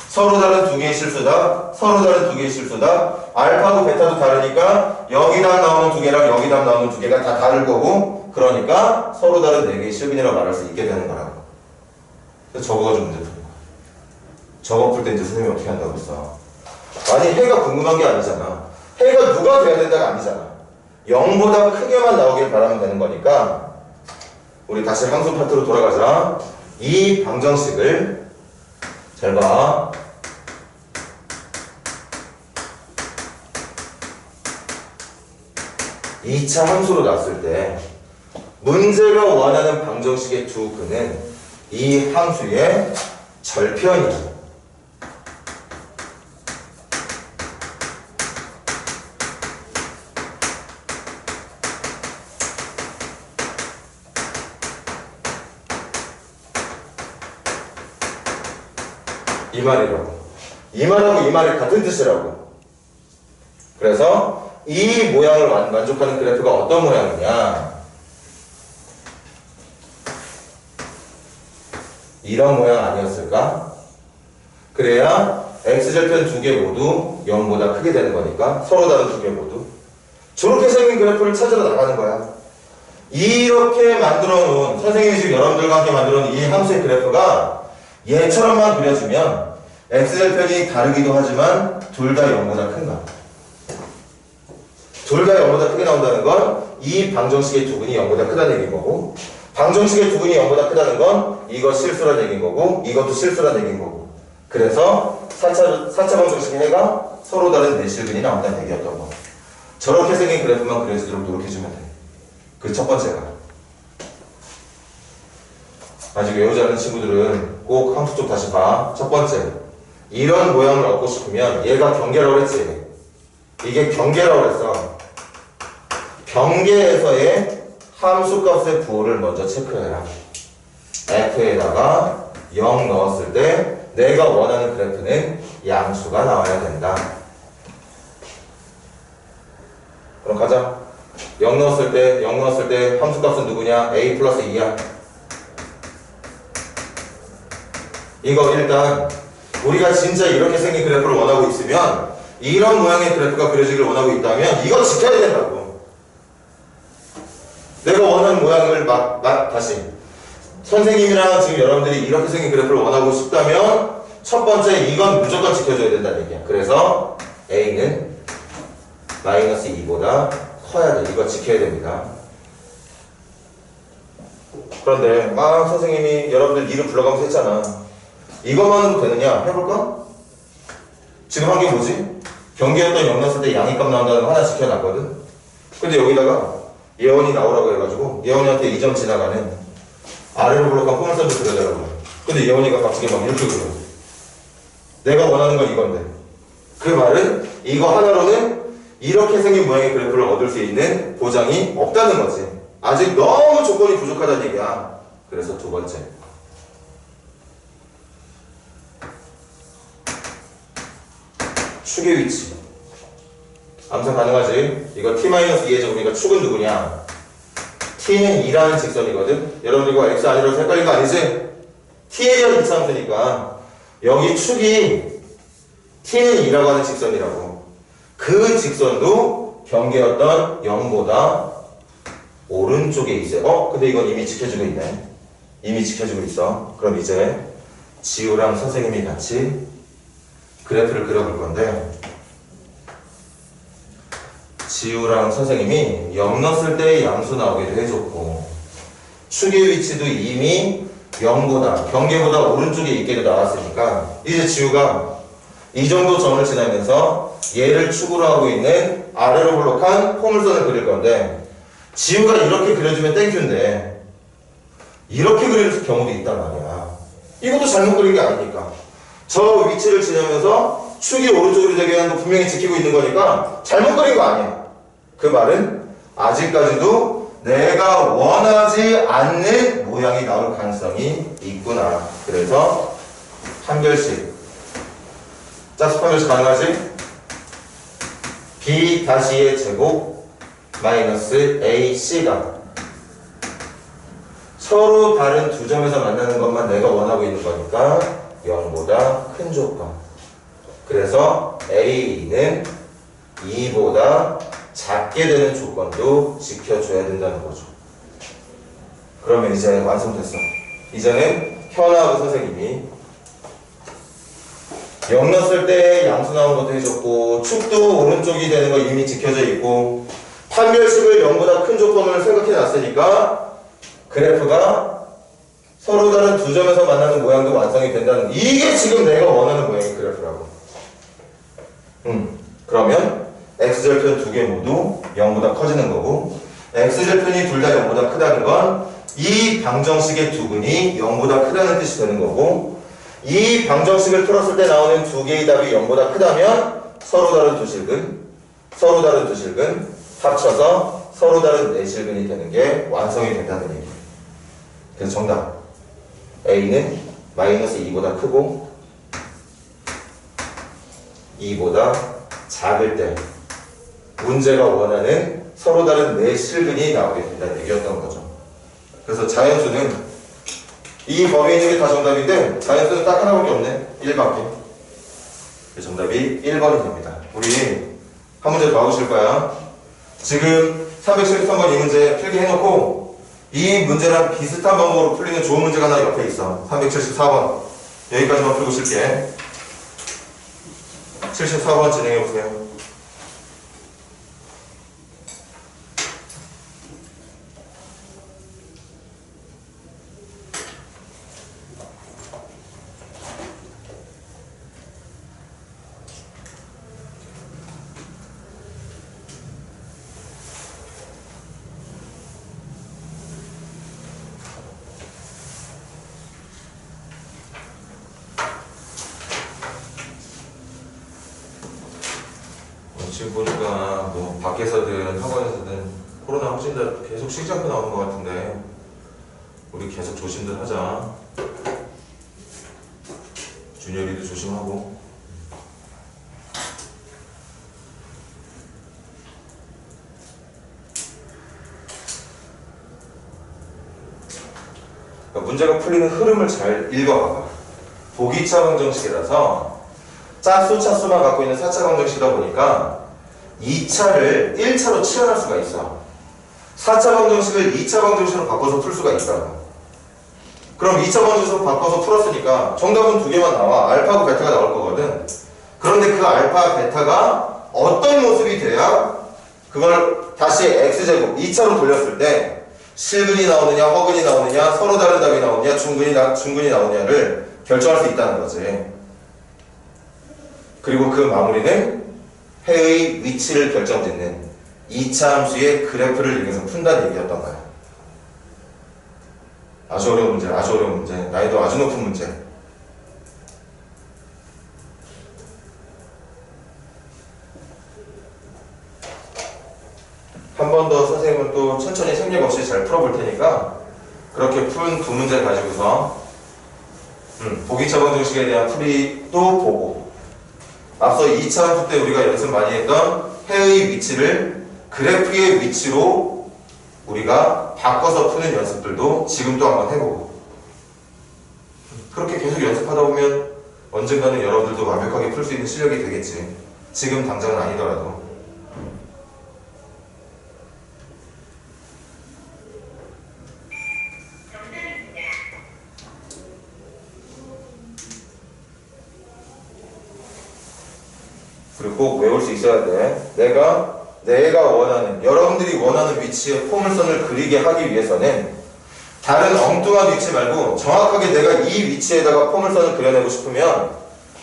서로 다른 두 개의 실수다. 서로 다른 두 개의 실수다. 알파고 베타도 다르니까 여기 답 나오는 두 개랑 여기 답 나오는 두 개가 다 다를 거고, 그러니까 서로 다른 네 개의 실근이라고 말할 수 있게 되는 거라고. 그래서 저거 가지고 문제 푸는 거야. 저거 풀 때 이제 선생님이 어떻게 한다고 했어? 아니 해가 궁금한 게 아니잖아. 해가 누가 돼야 된다가 아니잖아. 0보다 크게만 나오길 바라면 되는 거니까 우리 다시 함수 파트로 돌아가자. 이 방정식을 잘 봐. 이 차 함수로 놨을 때 문제가 원하는 방정식의 두 근은 이 함수의 절편이야. 이 말이라고. 이 말하고 이 말이 같은 뜻이라고. 그래서 이 모양을 만족하는 그래프가 어떤 모양이냐? 이런 모양 아니었을까? 그래야 x절편 두 개 모두 0보다 크게 되는 거니까 서로 다른 두 개 모두 저렇게 생긴 그래프를 찾으러 나가는 거야. 이렇게 만들어 놓은 선생님이 지금 여러분들과 함께 만들어 놓은 이 함수의 그래프가 얘처럼만 그려지면 x절편이 다르기도 하지만 둘 다 0보다 큰가? 둘 다 0보다 크게 나온다는 건 이 방정식의 두 근이 0보다 크다는 얘기인 거고, 방정식의 두 근이 0보다 크다는 건 이거 실수란 얘기인 거고, 이것도 실수란 얘기인 거고. 그래서 4차 방정식의 해가 서로 다른 네 실근이 나온다는 얘기였던 거. 저렇게 생긴 그래프만 그려지도록 노력해주면 돼. 그 첫 번째가. 아직 외우지 않은 친구들은 꼭 함수 쪽 다시 봐. 첫 번째, 이런 모양을 얻고 싶으면 얘가 경계라고 했지. 이게 경계라고 했어. 경계에서의 함수값의 부호를 먼저 체크해라. f에다가 0 넣었을 때 내가 원하는 그래프는 양수가 나와야 된다. 그럼 가자. 0 넣었을 때 함수값은 누구냐? a 플러스 2야. 이거 일단 우리가 진짜 이렇게 생긴 그래프를 원하고 있으면, 이런 모양의 그래프가 그려지길 원하고 있다면 이거 지켜야 된다고. 내가 원하는 모양을 다시 선생님이랑 지금 여러분들이 이렇게 생긴 그래프를 원하고 싶다면 첫 번째 이건 무조건 지켜줘야 된다는 얘기야. 그래서 a는 마이너스 2보다 커야 돼. 이거 지켜야 됩니다. 그런데 막 선생님이 여러분들 이름 불러가면서 했잖아. 이것만으로 되느냐? 해볼까? 지금 한 게 뭐지? 경계였던 0 넣었을 때 양의값 나온다는 거 하나 지켜놨거든? 근데 여기다가 예원이 나오라고 해가지고 예원이한테 2점 지나가는 아래로 블록한 포물선도 그려달라고. 근데 예원이가 갑자기 막 이렇게 그려. 내가 원하는 건 이건데. 그 말은 이거 하나로는 이렇게 생긴 모양의 그래프를 얻을 수 있는 보장이 없다는 거지. 아직 너무 조건이 부족하다는 얘기야. 그래서 두 번째, 축의 위치 암산 가능하지? 이거 t-2의 제곱이니까 축은 누구냐? t는 2라는 직선이거든. 여러분 이거 x 아니라서 헷갈린 거 아니지? t에 대한 이차함수니까 여기 축이 t는 2라고 하는 직선이라고. 그 직선도 경계였던 0보다 오른쪽에 있어요. 근데 이건 이미 지켜주고 있네. 이미 지켜주고 있어. 그럼 이제 지우랑 선생님이 같이 그래프를 그려볼 건데, 지우랑 선생님이 0 넣었을 때 양수 나오기도 해줬고, 축의 위치도 이미 0보다, 경계보다 오른쪽에 있게도 나왔으니까, 이제 지우가 이 정도 점을 지나면서 얘를 축으로 하고 있는 아래로 볼록한 포물선을 그릴 건데, 지우가 이렇게 그려주면 땡큐인데 이렇게 그릴 경우도 있단 말이야. 이것도 잘못 그린 게 아니니까. 저 위치를 지나면서 축이 오른쪽으로 되게 하는 거 분명히 지키고 있는 거니까 잘못 그린 거 아니야. 그 말은 아직까지도 내가 원하지 않는 모양이 나올 가능성이 있구나. 그래서 판별식, 짝수 판별식 가능하지? b 다시의 제곱 마이너스 AC가 서로 다른 두 점에서 만나는 것만 내가 원하고 있는 거니까 0보다 큰 조건. 그래서 A는 2보다 작게 되는 조건도 지켜줘야 된다는 거죠. 그러면 이제 완성됐어. 이제는 현아하고 선생님이 0 넣었을 때 양수 나온 것도 해줬고, 축도 오른쪽이 되는 거 이미 지켜져 있고, 판별식을 0보다 큰 조건을 생각해 놨으니까 그래프가 서로 다른 두 점에서 만나는 모양도 완성이 된다는, 이게 지금 내가 원하는 모양의 그래프라고. 그러면 x절편 두 개 모두 0보다 커지는 거고, x절편이 둘 다 0보다 크다는 건 이 방정식의 두근이 0보다 크다는 뜻이 되는 거고, 이 방정식을 풀었을 때 나오는 두 개의 답이 0보다 크다면 서로 다른 두 실근 합쳐서 서로 다른 네 실근이 되는 게 완성이 된다는 얘기예요. 그래서 정답 A는 마이너스 2보다 크고 2보다 작을 때 문제가 원하는 서로 다른 네 실근이 나오게 된다는 얘기였던 거죠. 그래서 자연수는 이 범위에 있는 게 다 정답인데 자연수는 딱 하나밖에 없네. 1밖에. 그래서 정답이 1번이 됩니다. 우리 한 문제 더 하고 실 거야. 지금 373번 이 문제 필기해놓고 이 문제랑 비슷한 방법으로 풀리는 좋은 문제가 하나 옆에 있어. 374번 여기까지만 풀고 쉴게. 74번 진행해보세요. 지금 보니까 뭐 밖에서든 학원에서든 코로나 확진자 계속 쉬지 않고 나오는 것 같은데 우리 계속 조심들 하자. 준열이도 조심하고. 그러니까 문제가 풀리는 흐름을 잘 읽어봐봐. 보기차 방정식이라서 짝수 차수만 갖고 있는 4차 방정식이다 보니까 2차를 1차로 치환할 수가 있어. 4차 방정식을 2차 방정식으로 바꿔서 풀 수가 있다고. 그럼 2차 방정식으로 바꿔서 풀었으니까 정답은 두 개만 나와. 알파하고 베타가 나올 거거든. 그런데 그 알파, 베타가 어떤 모습이 돼야 그걸 다시 x제곱 2차로 돌렸을 때 실근이 나오느냐, 허근이 나오느냐, 서로 다른 답이 나오느냐, 중근이 나오느냐를 결정할 수 있다는 거지. 그리고 그 마무리는 해의 위치를 결정짓는 2차 함수의 그래프를 이용해서 푼다는 얘기였던 거야. 아주 어려운 문제, 아주 어려운 문제, 난이도 아주 높은 문제. 한 번 더 선생님은 또 천천히 생략 없이 잘 풀어볼 테니까 그렇게 푼 두 문제 가지고서 보기차 방정식에 대한 풀이도 보고, 앞서 2차 함수 때 우리가 연습 많이 했던 해의 위치를 그래프의 위치로 우리가 바꿔서 푸는 연습들도 지금 또 한번 해보고, 그렇게 계속 연습하다 보면 언젠가는 여러분들도 완벽하게 풀 수 있는 실력이 되겠지. 지금 당장은 아니더라도. 그리고 꼭 외울 수 있어야 돼. 내가 원하는, 여러분들이 원하는 위치에 포물선을 그리게 하기 위해서는 다른 엉뚱한 위치 말고 정확하게 내가 이 위치에다가 포물선을 그려내고 싶으면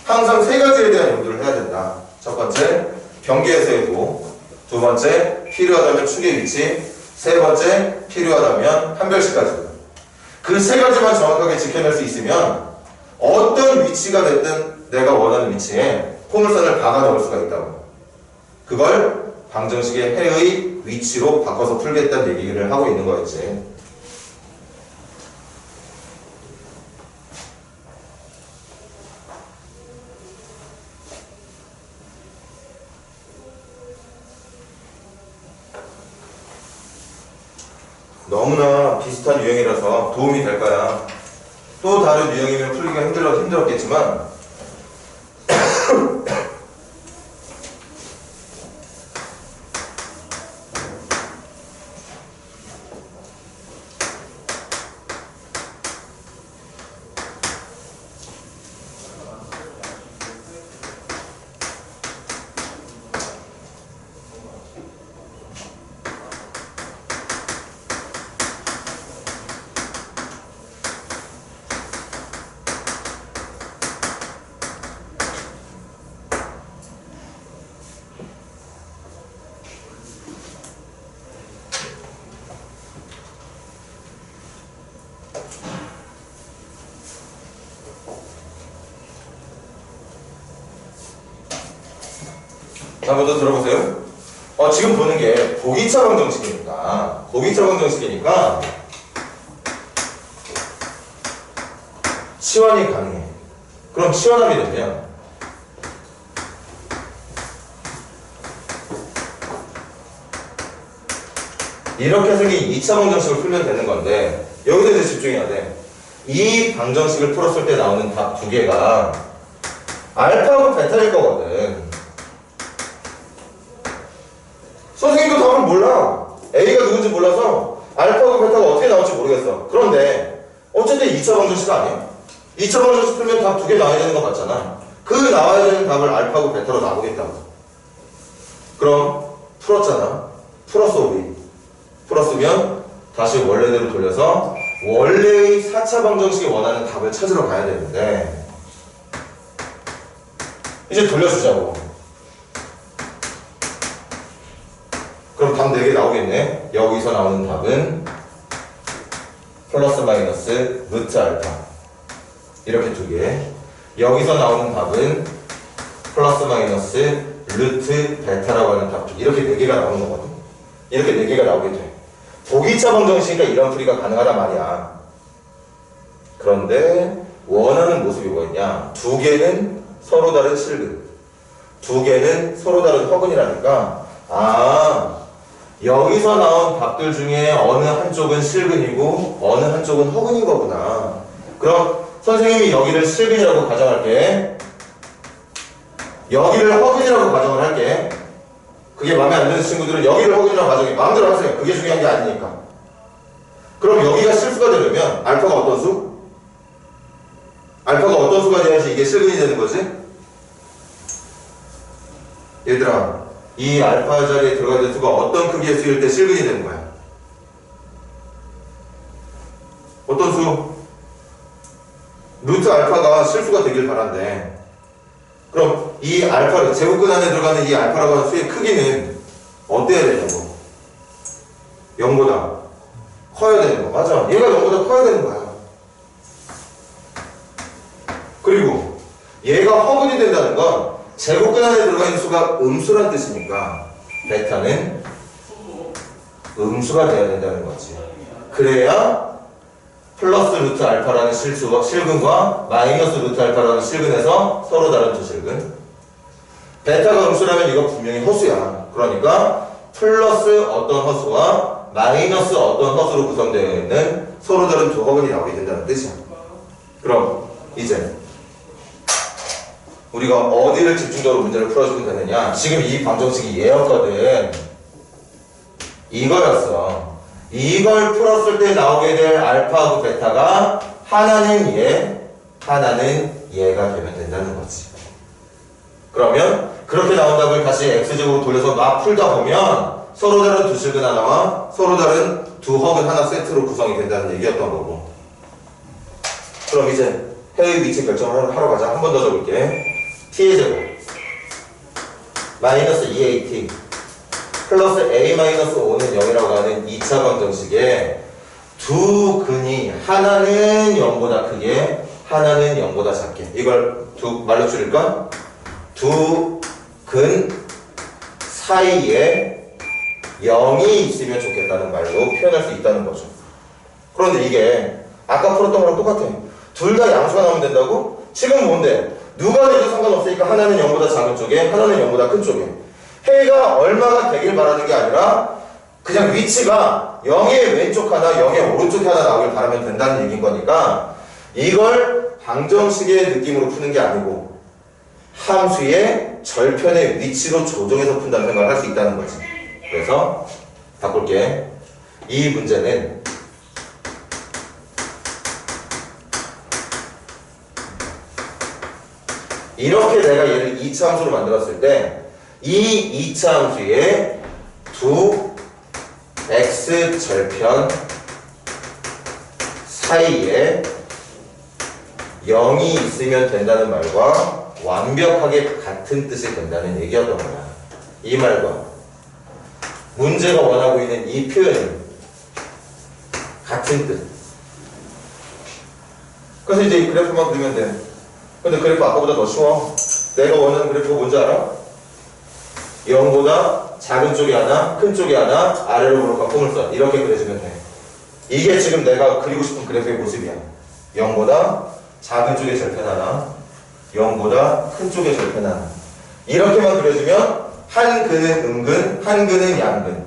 항상 세 가지에 대한 연구를 해야 된다. 첫 번째, 경계에서 해도. 두 번째, 필요하다면 축의 위치. 세 번째, 필요하다면 판별식까지. 그 세 가지만 정확하게 지켜낼 수 있으면 어떤 위치가 됐든 내가 원하는 위치에 포물선을 박아 넣을 수가 있다고. 그걸 방정식의 해의 위치로 바꿔서 풀겠다는 얘기를 하고 있는 거였지. 너무나 비슷한 유형이라서 도움이 될 거야. 또 다른 유형이면 풀기가 힘들었겠지만 자, 먼저 들어보세요. 지금 보는 게 보기차 방정식이니까, 치환이 가능해. 그럼 치환하게 되면 이렇게 생긴 2차 방정식을 풀면 되는 건데, 여기서 이제 집중해야 돼. 이 방정식을 풀었을 때 나오는 답 두 개가 알파하고 베타일 거거든. 선생님도 답을 몰라. A가 누군지 몰라서 알파하고 베타가 어떻게 나올지 모르겠어. 그런데 어쨌든 2차 방정식 아니야? 2차 방정식 풀면 답 두 개 나와야 되는 거 맞잖아. 그 나와야 되는 답을 알파하고 베타로 나오겠다고. 그럼 풀었잖아. 풀었어 우리. 풀었으면 다시 원래대로 돌려서 원래의 4차 방정식이 원하는 답을 찾으러 가야 되는데, 이제 돌려주자고. 그럼 답 4개 나오겠네. 여기서 나오는 답은 플러스 마이너스 루트 알파, 이렇게 2개. 여기서 나오는 답은 플러스 마이너스 루트 베타라고 하는 답 2개. 이렇게 4개가 나오는 거거든. 이렇게 4개가 나오게 돼. 보기차 방정식이니까 이런 풀이가 가능하단 말이야. 그런데 원하는 모습이 뭐였냐? 2개는 서로 다른 실근, 2개는 서로 다른 허근이라니까, 여기서 나온 답들 중에 어느 한쪽은 실근이고 어느 한쪽은 허근인 거구나. 그럼 선생님이 여기를 실근이라고 가정할게. 여기를 허근이라고 가정을 할게. 그게 마음에 안 드는 친구들은 여기를 허근이라고 가정해. 마음대로 하세요. 그게 중요한 게 아니니까. 그럼 여기가 실수가 되려면 알파가 어떤 수? 알파가 어떤 수가 돼야지 이게 실근이 되는 거지? 얘들아, 이 알파 자리에 들어가는 수가 어떤 크기의 수일 때 실근이 되는 거야? 어떤 수? 루트 알파가 실수가 되길 바란대. 그럼 이 알파, 제곱근 안에 들어가는 이 알파라고 하는 수의 크기는 어때야 되냐고. 0보다 커야 되는 거. 맞아. 얘가 0보다 커야 되는 거야. 그리고 얘가 허근이 된다는 건 제곱근 안에 들어가 있는 수가 음수란 뜻이니까 베타는 음수가 돼야 된다는 거지. 그래야 플러스 루트 알파라는 실근과 마이너스 루트 알파라는 실근에서 서로 다른 두 실근. 베타가 음수라면 이거 분명히 허수야. 그러니까 플러스 어떤 허수와 마이너스 어떤 허수로 구성되어 있는 서로 다른 두 허근이 나오게 된다는 뜻이야. 그럼 이제 우리가 어디를 집중적으로 문제를 풀어주면 되느냐? 지금 이 방정식이 얘였거든. 이거였어. 이걸 풀었을 때 나오게 될 알파하고 베타가 하나는 얘, 하나는 얘가 되면 된다는 거지. 그러면 그렇게 나온 답을 다시 x제곱으로 돌려서 막 풀다 보면 서로 다른 두 실근 하나와 서로 다른 두 허근 하나 세트로 구성이 된다는 얘기였던 거고. 그럼 이제 해의 위치 결정을 하러 가자. 한 번 더 적을게. t의 제곱 마이너스 2at 플러스 a-5는 0이라고 하는 2차 방정식에 두 근이 하나는 0보다 크게 하나는 0보다 작게, 이걸 말로 줄일까? 두 근 사이에 0이 있으면 좋겠다는 말로 표현할 수 있다는 거죠. 그런데 이게 아까 풀었던 거랑 똑같아. 둘 다 양수가 나오면 된다고? 지금 뭔데? 누가 돼도 상관없으니까 하나는 0보다 작은 쪽에 하나는 0보다 큰 쪽에. 해가 얼마가 되길 바라는 게 아니라 그냥 위치가 0의 왼쪽 하나 0의 오른쪽에 하나 나오길 바라면 된다는 얘기인 거니까 이걸 방정식의 느낌으로 푸는 게 아니고 함수의 절편의 위치로 조정해서 푼다는 생각을 할 수 있다는 거지. 그래서 바꿀게. 이 문제는 이렇게 내가 얘를 2차 함수로 만들었을 때 이 2차 함수의 두 x 절편 사이에 0이 있으면 된다는 말과 완벽하게 같은 뜻이 된다는 얘기였던 거야. 이 말과 문제가 원하고 있는 이 표현이 같은 뜻. 그래서 이제 이 그래프만 그리면 돼. 근데 그래프 아까보다 더 쉬워. 내가 원하는 그래프가 뭔지 알아? 0보다 작은 쪽이 하나, 큰 쪽이 하나, 아래로 볼록한 폼을 써. 이렇게 그려주면 돼. 이게 지금 내가 그리고 싶은 그래프의 모습이야. 0보다 작은 쪽의 절편 하나, 0보다 큰 쪽의 절편 하나. 이렇게만 그려주면 한 근은 음근, 한 근은 양근.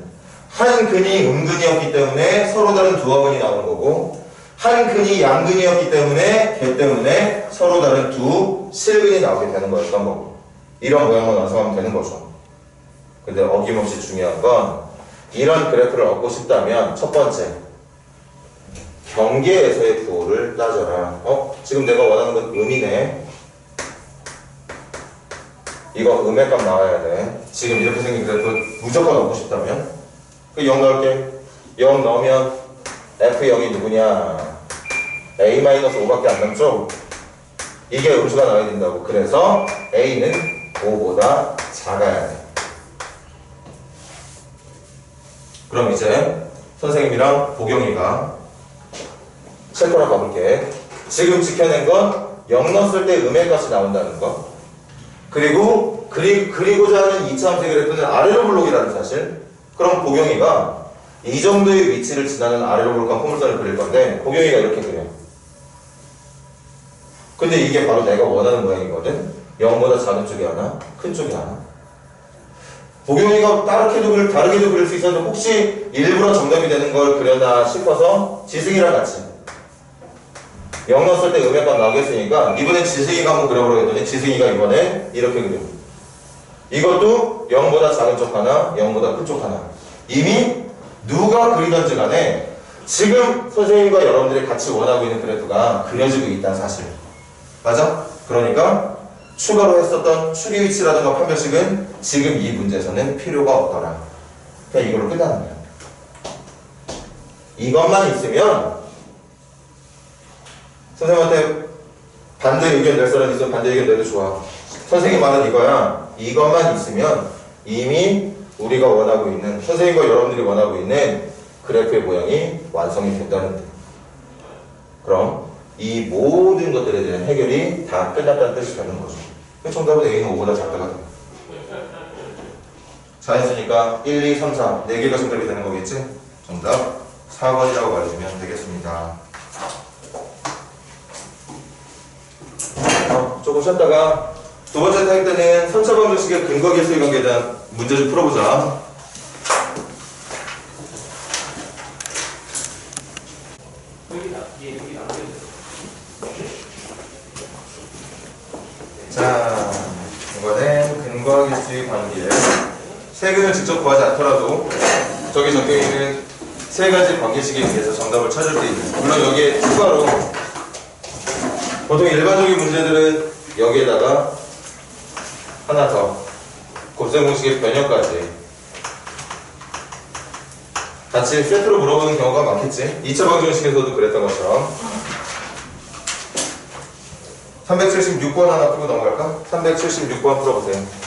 한 근이 음근이었기 때문에 서로 다른 두 허근이 나오는 거고, 한 근이 양근이었기 때문에 걔 때문에 서로 다른 두 실근이 나오게 되는 거였던 거고. 이런 모양만 완성하면 되는 거죠. 근데 어김없이 중요한 건 이런 그래프를 얻고 싶다면 첫 번째, 경계에서의 부호를 따져라. 지금 내가 원하는 건 음이네. 이거 음의 값 나와야 돼. 지금 이렇게 생긴 그래프 무조건 얻고 싶다면 0 넣을게. 0 넣으면 F0이 누구냐? A-5밖에 안 남죠? 이게 음수가 나와야 된다고. 그래서 A는 5보다 작아야 돼. 그럼 이제 선생님이랑 보경이가 셀코나 가볼게. 지금 지켜낸 건 0 넣었을 때 음의 값이 나온다는 거. 그리고 그리고자 하는 2차 함수 그래프는 아래로 블록이라는 사실. 그럼 보경이가 이 정도의 위치를 지나는 아래로 볼록한 포물선을 그릴 건데 보경이가 이렇게 그려. 근데 이게 바로 내가 원하는 모양이거든. 0보다 작은 쪽이 하나, 큰 쪽이 하나. 보경이가 다르게도 그릴 수 있었는데 혹시 일부러 정답이 되는 걸 그렸나 싶어서 지승이랑 같이 0 넣었을 때 음의 값 나오겠으니까 이번엔 지승이가 한번 그려보라고 했더니 지승이가 이번에 이렇게 그려. 이것도 0보다 작은 쪽 하나, 0보다 큰 쪽 하나. 이미 누가 그리던지 간에 지금 선생님과 여러분들이 같이 원하고 있는 그래프가 그려지고 있다는 사실. 맞아? 그러니까 추가로 했었던 추리 위치라든가 판별식은 지금 이 문제에서는 필요가 없더라. 그냥 이걸로 끝나는 거야. 이것만 있으면 선생님한테 반대 의견 낼 사람 있으면 반대 의견 내도 좋아. 선생님 말은 이거야. 이것만 있으면 이미 우리가 원하고 있는, 선생님과 여러분들이 원하고 있는 그래프의 모양이 완성이 된다는 뜻. 그럼 이 모든 것들에 대한 해결이 다 끝났다는 뜻이 되는 거죠. 정답은 A는 5보다 작다가 돼요. 자연수니까 1, 2, 3, 4 4개가 정답이 되는 거겠지? 정답 4번이라고 말해주면 되겠습니다. 조금 쉬었다가 두 번째 타임 때는 3차 방정식의 근거 계수의 관계에 대한 문제 좀 풀어보자. 자, 이번엔 근과 개수의 관계. 세근을 직접 구하지 않더라도 저기 적혀있는 세 가지 관계식에 의해서 정답을 찾을 수 있는. 물론 여기에 추가로 보통 일반적인 문제들은 여기에다가 하나 더 곱셈 공식의 변형까지 같이 세트로 물어보는 경우가 많겠지. 2차 방정식에서도 그랬던 것처럼. 376번 하나 풀고 넘어갈까? 376번 풀어보세요.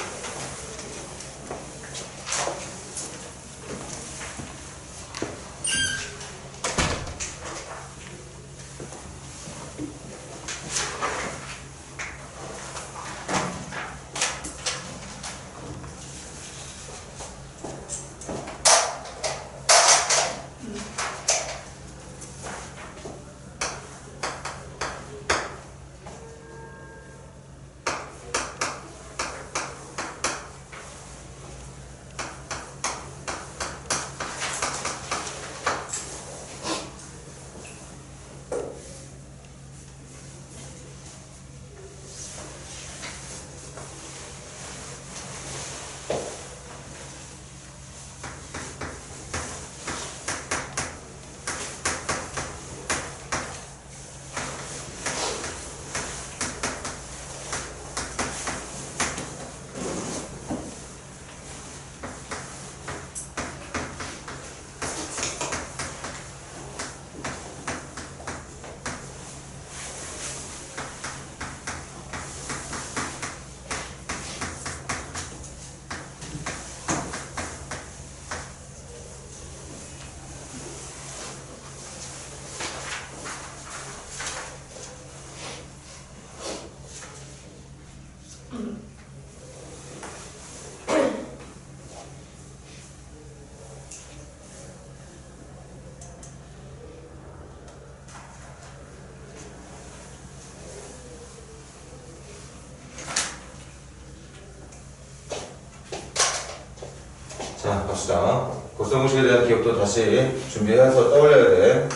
자, 갑시다. 곱셈 공식에 대한 기억도 다시 준비해서 떠올려야 돼.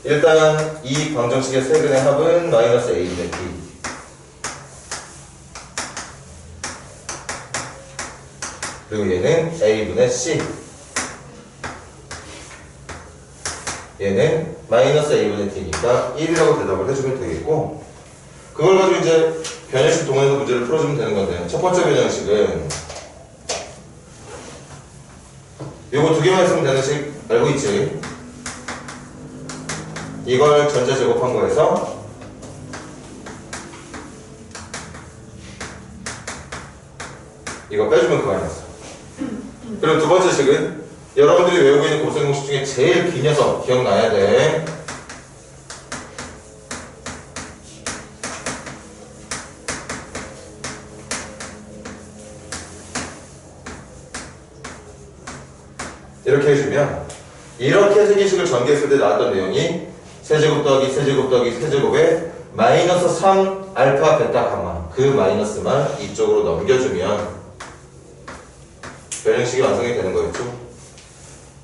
일단 이 방정식의 세근의 합은 마이너스 a분의 b. 그리고 얘는 a분의 c. 얘는 마이너스 a분의 t니까 1이라고 대답을 해주면 되겠고, 그걸 가지고 이제 변형식 동원해서 문제를 풀어주면 되는 건데, 첫 번째 변형식은 요거 두 개만 있으면 되는 식 알고 있지? 이걸 전체 제곱한 거에서 이거 빼주면 그거 아니었어. 그리고 두 번째 식은 여러분들이 외우고 있는 곱셈 공식 중에 제일 긴 녀석 기억나야 돼. 이렇게 해주면 이렇게 세기식을 전개했을 때 나왔던 내용이 세제곱 더하기 세제곱 더하기 세제곱에 마이너스 3 알파 베타 가마, 그 마이너스만 이쪽으로 넘겨주면 변형식이 완성이 되는 거였죠.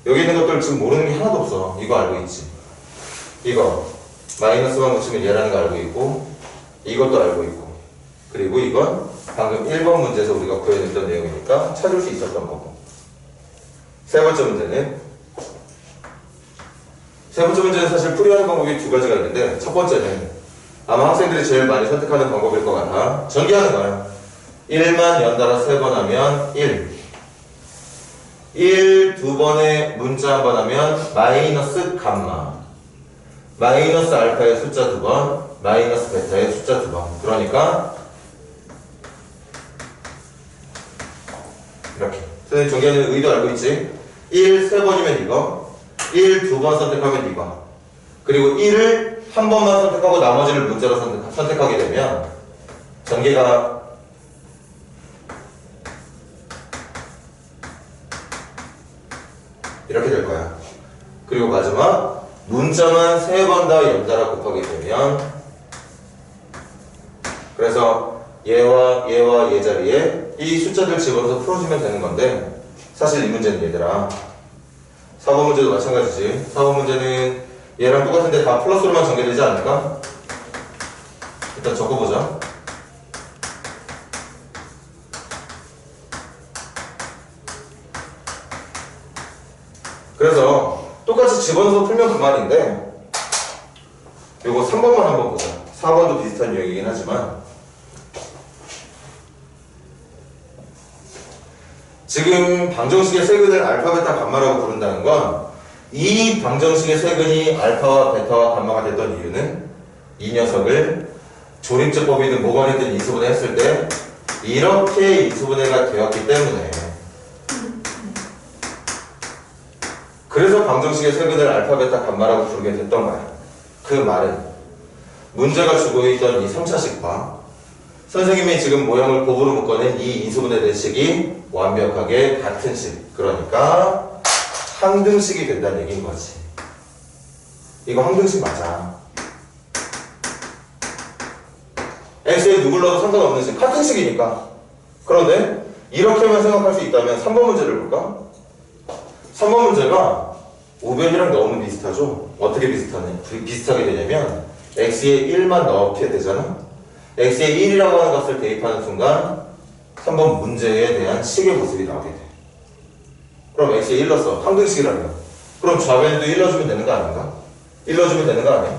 여기 있는 것들 지금 모르는 게 하나도 없어. 이거 알고 있지. 이거 마이너스만 붙이면 얘라는 거 알고 있고, 이것도 알고 있고, 그리고 이건 방금 1번 문제에서 우리가 구해냈던 내용이니까 찾을 수 있었던 거고. 세 번째 문제는 사실 풀이하는 방법이 두 가지가 있는데, 첫 번째는 아마 학생들이 제일 많이 선택하는 방법일 것 같아. 전개하는 거야. 1만 연달아 3번 하면 1 두 번에 문자 한 번 하면 마이너스 감마, 마이너스 알파의 숫자 2번, 마이너스 베타의 숫자 2번. 그러니까 이렇게. 선생님 전개하는 의도 알고 있지? 1 3번이면 이거, 1 2번 선택하면 이거, 그리고 1을 한 번만 선택하고 나머지를 문자로 선택하게 되면 전개가 이렇게 될 거야. 그리고 마지막 문자만 3번 다 연달아 곱하게 되면, 그래서 얘와 얘 자리에 이 숫자들 집어넣어서 풀어주면 되는 건데, 사실 이 문제는 얘들아 4번 문제도 마찬가지지. 4번 문제는 얘랑 똑같은데 다 플러스로만 전개되지 않을까? 일단 적어보자. 그래서 똑같이 집어넣어서 풀면 그만인데 요거 3번만 한번 보자. 4번도 비슷한 유형이긴 하지만 지금 방정식의 세근을 알파, 베타, 감마라고 부른다는 건 이 방정식의 세근이 알파와 베타와 감마가 됐던 이유는 이 녀석을 조립제법이든 뭐가 됐든 인수분해 했을 때 이렇게 인수분해가 되었기 때문에 그래서 방정식의 세근을 알파, 베타, 감마라고 부르게 됐던 거야. 그 말은 문제가 주고 있던 이 3차식과 선생님이 지금 모형을 곱으로 묶어낸 이 인수분해된 식이 완벽하게 같은 식, 그러니까 항등식이 된다는 얘기인 거지. 이거 항등식 맞아. x에 누굴 넣어도 상관없는 식, 같은 식이니까. 그런데 이렇게만 생각할 수 있다면 3번 문제를 볼까? 3번 문제가 우변이랑 너무 비슷하죠? 어떻게 비슷하게 되냐면 x에 1만 넣게 되잖아? x에 1이라고 하는 값을 대입하는 순간 3번 문제에 대한 식의 모습이 나오게 돼. 그럼 x에 1 넣었어. 항등식이라면. 그럼 좌변에도 1 넣어주면 되는 거 아닌가? 1 넣어주면 되는 거 아니야?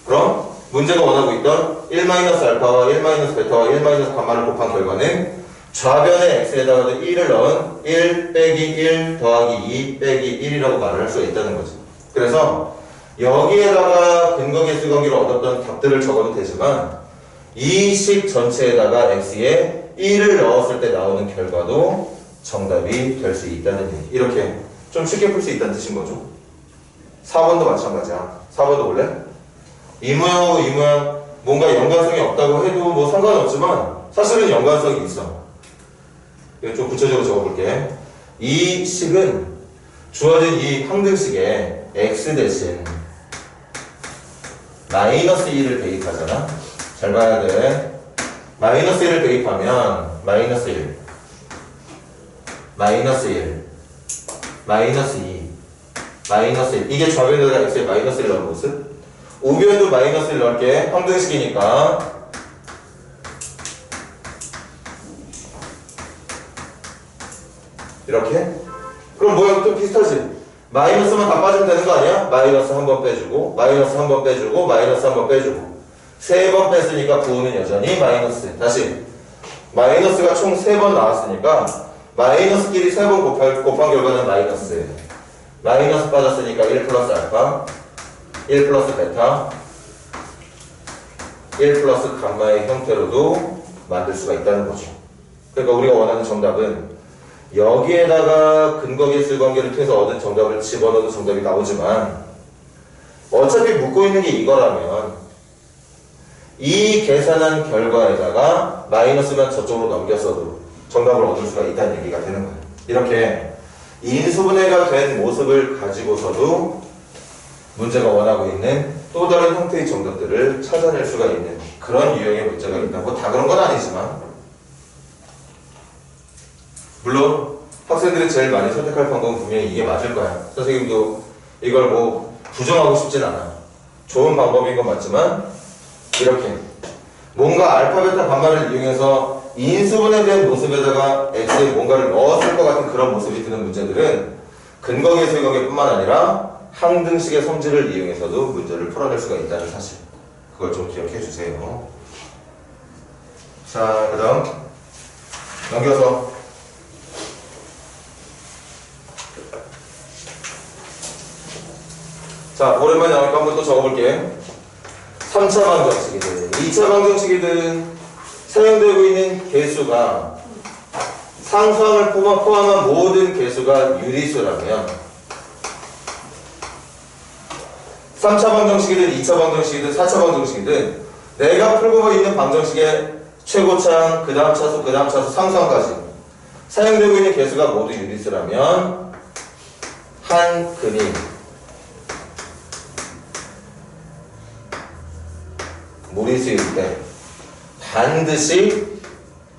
그럼 문제가 원하고 있던 1-알파와 1-베타와 1-감마를 곱한 결과는 좌변에 x에다가도 1을 넣은 1 빼기 1 더하기 2 빼기 1이라고 말을 할 수가 있다는 거지. 그래서 여기에다가 근거계수 관계로 얻었던 답들을 적어도 되지만 이 식 전체에다가 x에 1을 넣었을 때 나오는 결과도 정답이 될 수 있다는 얘기. 이렇게 좀 쉽게 풀 수 있다는 뜻인 거죠. 4번도 마찬가지야. 4번도 볼래? 이 모양하고 이 모양 뭔가 연관성이 없다고 해도 뭐 상관없지만 사실은 연관성이 있어. 이거 좀 구체적으로 적어볼게. 이 식은 주어진 이 항등식에 x 대신 마이너스 1을 대입하잖아. 잘 봐야 돼. 마이너스 1을 대입하면 마이너스 1, 마이너스 1, 마이너스 2, 마이너스 1. 이게 좌변에다가 x에 마이너스 1 넣은 모습. 우변도 마이너스 1 넣을게. 항등식이니까. 이렇게. 그럼 모양 좀 비슷하지? 마이너스만 다 빠지면 되는 거 아니야? 마이너스 한 번 빼주고, 마이너스 한 번 빼주고, 마이너스 한 번 빼주고. 3번 뺐으니까 부호는 여전히 마이너스. 다시. 마이너스가 총 3번 나왔으니까 마이너스끼리 3번 곱한 결과는 마이너스. 마이너스 빠졌으니까 1 플러스 알파, 1 플러스 베타, 1 플러스 감마의 형태로도 만들 수가 있다는 거죠. 그러니까 우리가 원하는 정답은 여기에다가 근거계수 관계를 통해서 얻은 정답을 집어넣어도 정답이 나오지만 어차피 묻고 있는 게 이거라면 이 계산한 결과에다가 마이너스만 저쪽으로 넘겼어도 정답을 얻을 수가 있다는 얘기가 되는 거예요. 이렇게 인수분해가 된 모습을 가지고서도 문제가 원하고 있는 또 다른 형태의 정답들을 찾아낼 수가 있는 그런 유형의 문제가 있다고. 다 그런 건 아니지만 물론 학생들이 제일 많이 선택할 방법은 분명히 이게 맞을 거야. 선생님도 이걸 뭐 부정하고 싶진 않아. 좋은 방법인 건 맞지만 이렇게 뭔가 알파, 베타, 감마를 이용해서 인수분해에 대한 모습에다가 x에 뭔가를 넣었을 것 같은 그런 모습이 드는 문제들은 근거계수의 관계뿐만 아니라 항등식의 성질을 이용해서도 문제를 풀어낼 수가 있다는 사실. 그걸 좀 기억해 주세요. 자, 그 다음 넘겨서 자, 오랜만에 나오니까 한번 또 적어볼게. 3차 방정식이든 2차 방정식이든 사용되고 있는 계수가 상수항을 포함한 모든 계수가 유리수라면 3차 방정식이든 2차 방정식이든 4차 방정식이든 내가 풀고 있는 방정식의 최고차항, 그 다음 차수, 그 다음 차수, 상수항까지 사용되고 있는 계수가 모두 유리수라면 한 근이 무리수일 때 반드시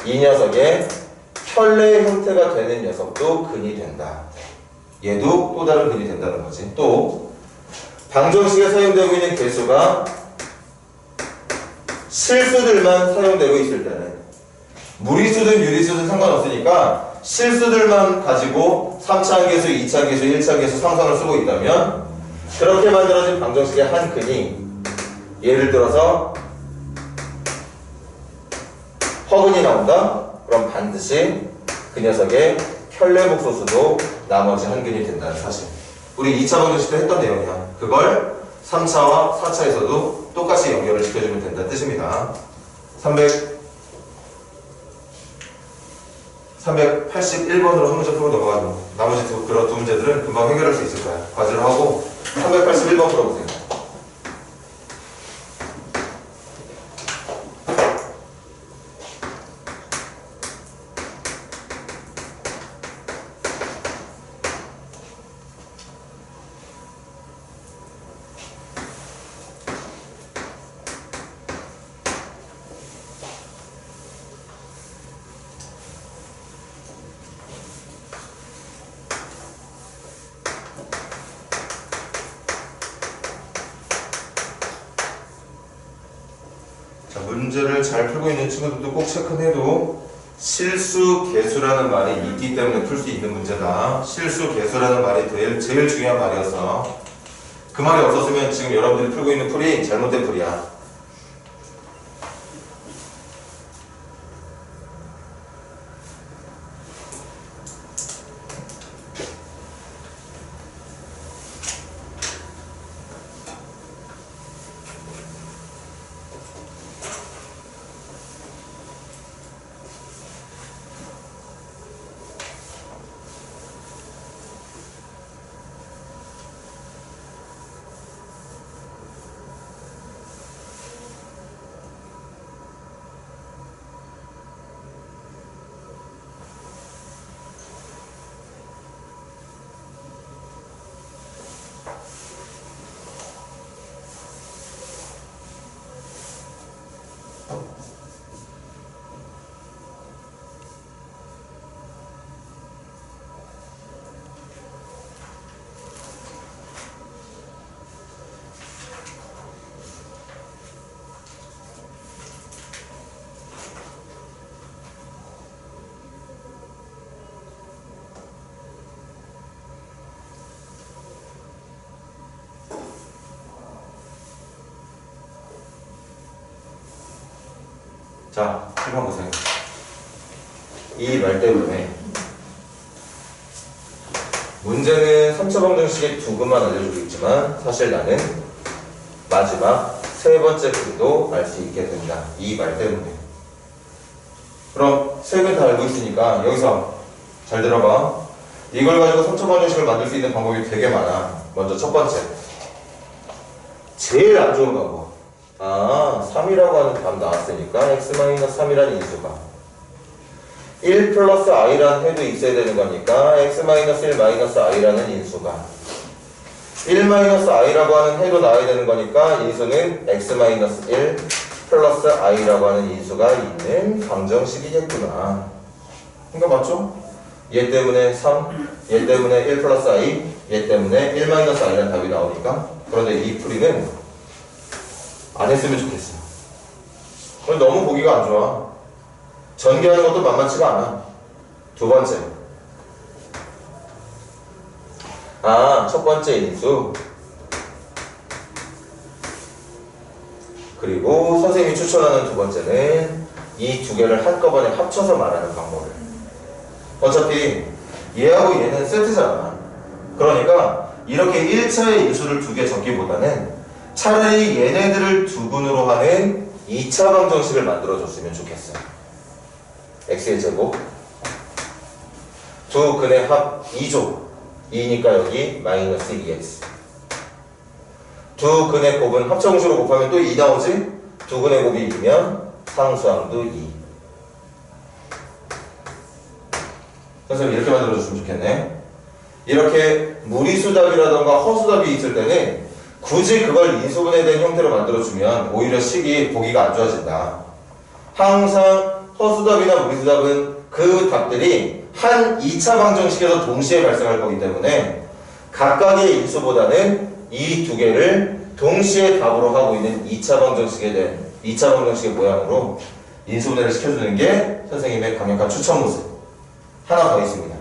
이 녀석의 켤레의 형태가 되는 녀석도 근이 된다. 얘도 또 다른 근이 된다는 거지. 또 방정식에 사용되고 있는 개수가 실수들만 사용되고 있을 때는 무리수든 유리수든 상관없으니까 실수들만 가지고 3차 함계수, 2차 함계수, 1차 함계수 상상을 쓰고 있다면 그렇게 만들어진 방정식의 한 근이 예를 들어서 허근이 나온다? 그럼 반드시 그 녀석의 켤레복소수도 나머지 한 근이 된다는 사실. 우리 2차 방정식 때 했던 내용이야. 그걸 3차와 4차에서도 똑같이 연결을 시켜주면 된다는 뜻입니다. 381번으로 한 문제 풀어 넘어가고 나머지 그런 두 문제들은 금방 해결할 수 있을 거야. 과제를 하고 381번 풀어보세요. 자, 문제를 잘 풀고 있는 친구들도 꼭 체크해도 실수 개수라는 말이 있기 때문에 풀 수 있는 문제다. 실수 개수라는 말이 제일 중요한 말이었어. 그 말이 없었으면 지금 여러분들이 풀고 있는 풀이 잘못된 풀이야. 자, 1번 보세요. 이 말 때문에 문제는 3차 방정식의 두 근만 알려주고 있지만 사실 나는 마지막 세 번째 근도 알 수 있게 된다. 이 말 때문에. 그럼 세 근 다 알고 있으니까 여기서 잘 들어봐. 이걸 가지고 3차 방정식을 만들 수 있는 방법이 되게 많아. 먼저 첫 번째, 제일 안 좋은 방법. 3이라고 하는 답 나왔으니까 x-3이라는 인수가 1 플러스 i라는 해도 있어야 되는 거니까 x-1-i라는 인수가 1-i라고 하는 해도 나와야 되는 거니까 인수는 x-1 플러스 i라고 하는 인수가 있는 방정식이겠구나. 그러니까 맞죠? 얘 때문에 3, 얘 때문에 1 플러스 i, 얘 때문에 1-i라는 답이 나오니까. 그런데 이 풀이는 안 했으면 좋겠어. 너무 보기가 안 좋아. 전개하는 것도 만만치가 않아. 두 번째. 첫 번째 인수. 그리고 선생님이 추천하는 두 번째는 이 두 개를 한꺼번에 합쳐서 말하는 방법을. 어차피 얘하고 얘는 세트잖아. 그러니까 이렇게 1차의 인수를 두 개 적기보다는 차라리 얘네들을 두 근으로 하는 2차 방정식을 만들어줬으면 좋겠어. x의 제곱 두 근의 합 2조 2니까 여기 마이너스 2x 두 근의 곱은 합차공식으로 곱하면 또 2 나오지? 두 근의 곱이 2면 상수항도 2. 선생님 이렇게 만들어줬으면 좋겠네. 이렇게 무리수답이라던가 허수답이 있을 때는 굳이 그걸 인수분해된 형태로 만들어주면 오히려 식이 보기가 안 좋아진다. 항상 허수답이나 무리수답은 그 답들이 한 2차 방정식에서 동시에 발생할 거기 때문에 각각의 인수보다는 이 두 개를 동시에 답으로 하고 있는 2차 방정식의 모양으로 인수분해를 시켜주는 게 선생님의 강력한 추천 모습. 하나 더 있습니다.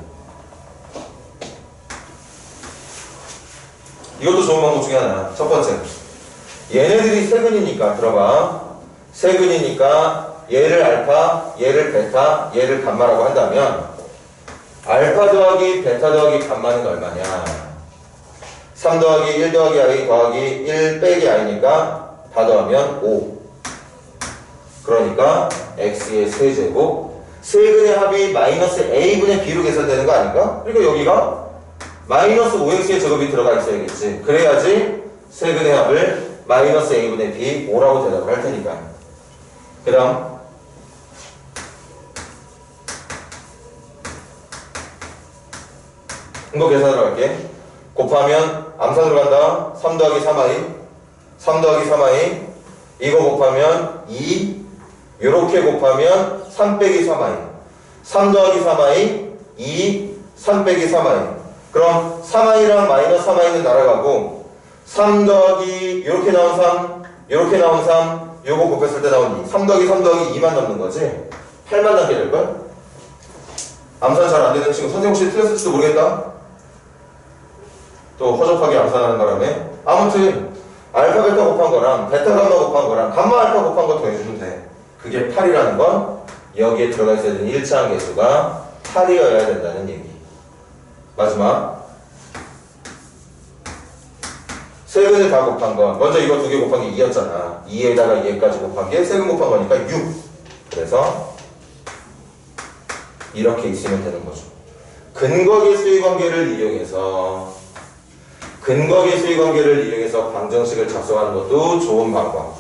이것도 좋은 방법 중에 하나. 첫 번째. 얘네들이 세근이니까, 들어봐. 세근이니까 얘를 알파, 얘를 베타, 얘를 감마라고 한다면 알파 더하기 베타 더하기 감마는 얼마냐? 3 더하기 1 더하기 i 더하기 1 빼기 i니까 다 더하면 5. 그러니까 x의 세제곱. 세근의 합이 마이너스 a분의 b로 계산되는 거 아닌가? 그러니까 여기가 마이너스 5x의 제곱이 들어가 있어야겠지. 그래야지 세근의 합을 마이너스 a분의 b 5라고 대답을 할 테니까. 그 다음 이거 계산하러 갈게. 곱하면 암산으로 간다. 3 더하기 3i 3 더하기 3i 이거 곱하면 2 요렇게 곱하면 3 빼기 3i 3 더하기 3i 2 3 빼기 3i 그럼 3i랑 마이너스 3i는 날아가고 3 더하기 요렇게 나온 3 요렇게 나온 3 요거 곱했을 때 나온 2 3 더하기 3 더하기 2만 남는 거지 8만 남게 될걸? 암산 잘 안되는 친구 선생님 혹시 틀렸을지도 모르겠다? 또 허접하게 암산하는 바람에 아무튼 알파 베타 곱한 거랑 베타 감마 곱한 거랑 감마 알파 곱한 거 더해주면 돼. 그게 8이라는 건 여기에 들어가 있어야 되는 1차항 개수가 8이어야 된다는 얘기. 마지막 세근을 다 곱한 건 먼저 이거 두 개 곱한 게 2였잖아. 2에다가 얘까지 곱한 게 세근 곱한 거니까 6. 그래서 이렇게 있으면 되는 거죠. 근거계수의 관계를 이용해서 방정식을 작성하는 것도 좋은 방법.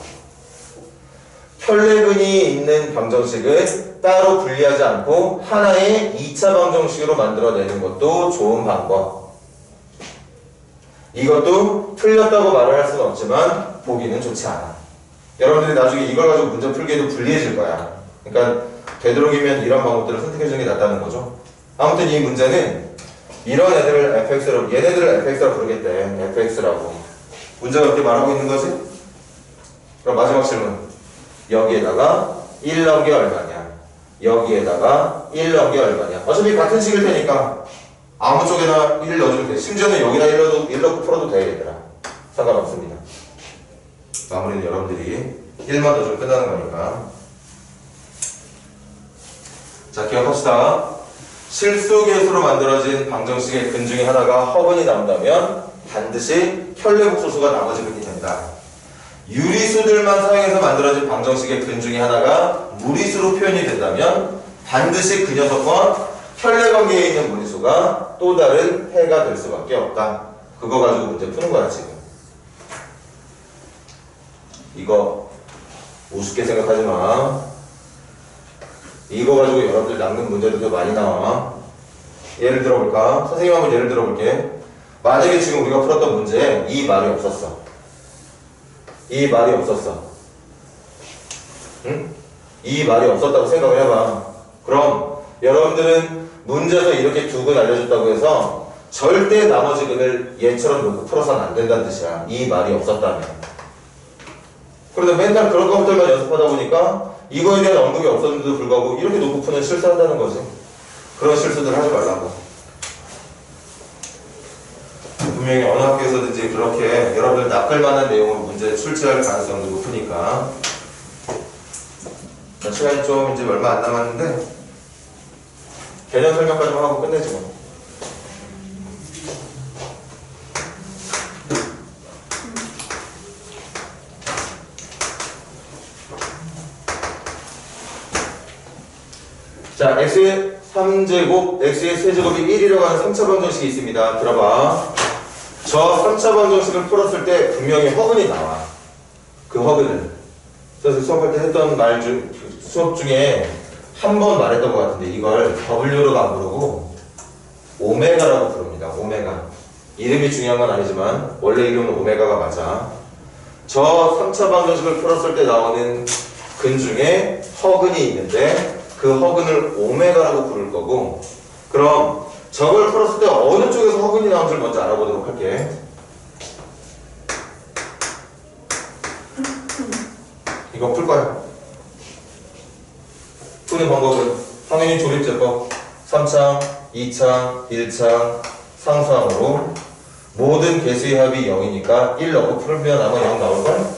혈내근이 있는 방정식을 따로 분리하지 않고 하나의 2차 방정식으로 만들어내는 것도 좋은 방법. 이것도 틀렸다고 말을 할 수는 없지만 보기는 좋지 않아. 여러분들이 나중에 이걸 가지고 문제 풀기에도 불리해질 거야. 그러니까 되도록이면 이런 방법들을 선택해주는 게 낫다는 거죠. 아무튼 이 문제는 이런 애들을 fx로, 얘네들을 fx라고 부르겠대. fx라고. 문제가 그렇게 말하고 있는 거지? 그럼 마지막 질문. 여기에다가 1 넣은 게 얼마냐? 여기에다가 1 넣은 게 얼마냐? 어차피 같은 식일 테니까 아무 쪽에나 1 넣어주면 돼. 심지어는 여기다 1 넣고 풀어도 돼, 얘들아. 상관없습니다. 마무리는 여러분들이 1만 넣어주면 끝나는 거니까. 자, 기억합시다. 실수계수로 만들어진 방정식의 근 중에 하나가 허근이 나온다면 반드시 혈내복소수가 나머지 근이 된다. 유리수들만 사용해서 만들어진 방정식의 근 중에 하나가 무리수로 표현이 된다면 반드시 그 녀석과 혈내관계에 있는 무리수가 또 다른 해가 될 수밖에 없다. 그거 가지고 문제 푸는 거야 지금. 이거 우습게 생각하지 마. 이거 가지고 여러분들 낚는 문제들도 많이 나와. 예를 들어볼까? 선생님 한번 예를 들어볼게. 만약에 지금 우리가 풀었던 문제에 이 말이 없었어. 이 말이 없었어. 응? 이 말이 없었다고 생각을 해봐. 그럼 여러분들은 문제에서 이렇게 두 근 알려줬다고 해서 절대 나머지 근을 얘처럼 놓고 풀어서는 안 된다는 뜻이야. 이 말이 없었다면. 그런데 맨날 그런 것들만 연습하다 보니까 이거에 대한 언급이 없었는데도 불구하고 이렇게 놓고 푸는 실수한다는 거지. 그런 실수들 하지 말라고. 분명히 어느 학교에서든지 그렇게 여러분들 낚을 만한 내용으로 문제 출제할 가능성도 높으니까. 시간이 좀 이제 얼마 안 남았는데 개념 설명까지만 하고 끝내지 뭐. 자, x의 3제곱, x의 세제곱이 1이라고 하는 3차 방정식이 있습니다. 들어봐. 저 3차 방정식을 풀었을 때 분명히 허근이 나와. 그 허근을. 그래서 수업할 때 했던 수업 중에 한 번 말했던 것 같은데 이걸 W로도 안 부르고 오메가라고 부릅니다. 오메가. 이름이 중요한 건 아니지만 원래 이름은 오메가가 맞아. 저 3차 방정식을 풀었을 때 나오는 근 중에 허근이 있는데 그 허근을 오메가라고 부를 거고 그럼 저걸 풀었을 때 어느 쪽에서 허근이 나온지를 먼저 알아보도록 할게. 이거 풀 거야. 푸는 방법은 당연히 조립제법 3창, 2창, 1창, 상수항으로 모든 개수의 합이 0이니까 1 넣고 풀면 아마 0 나올걸?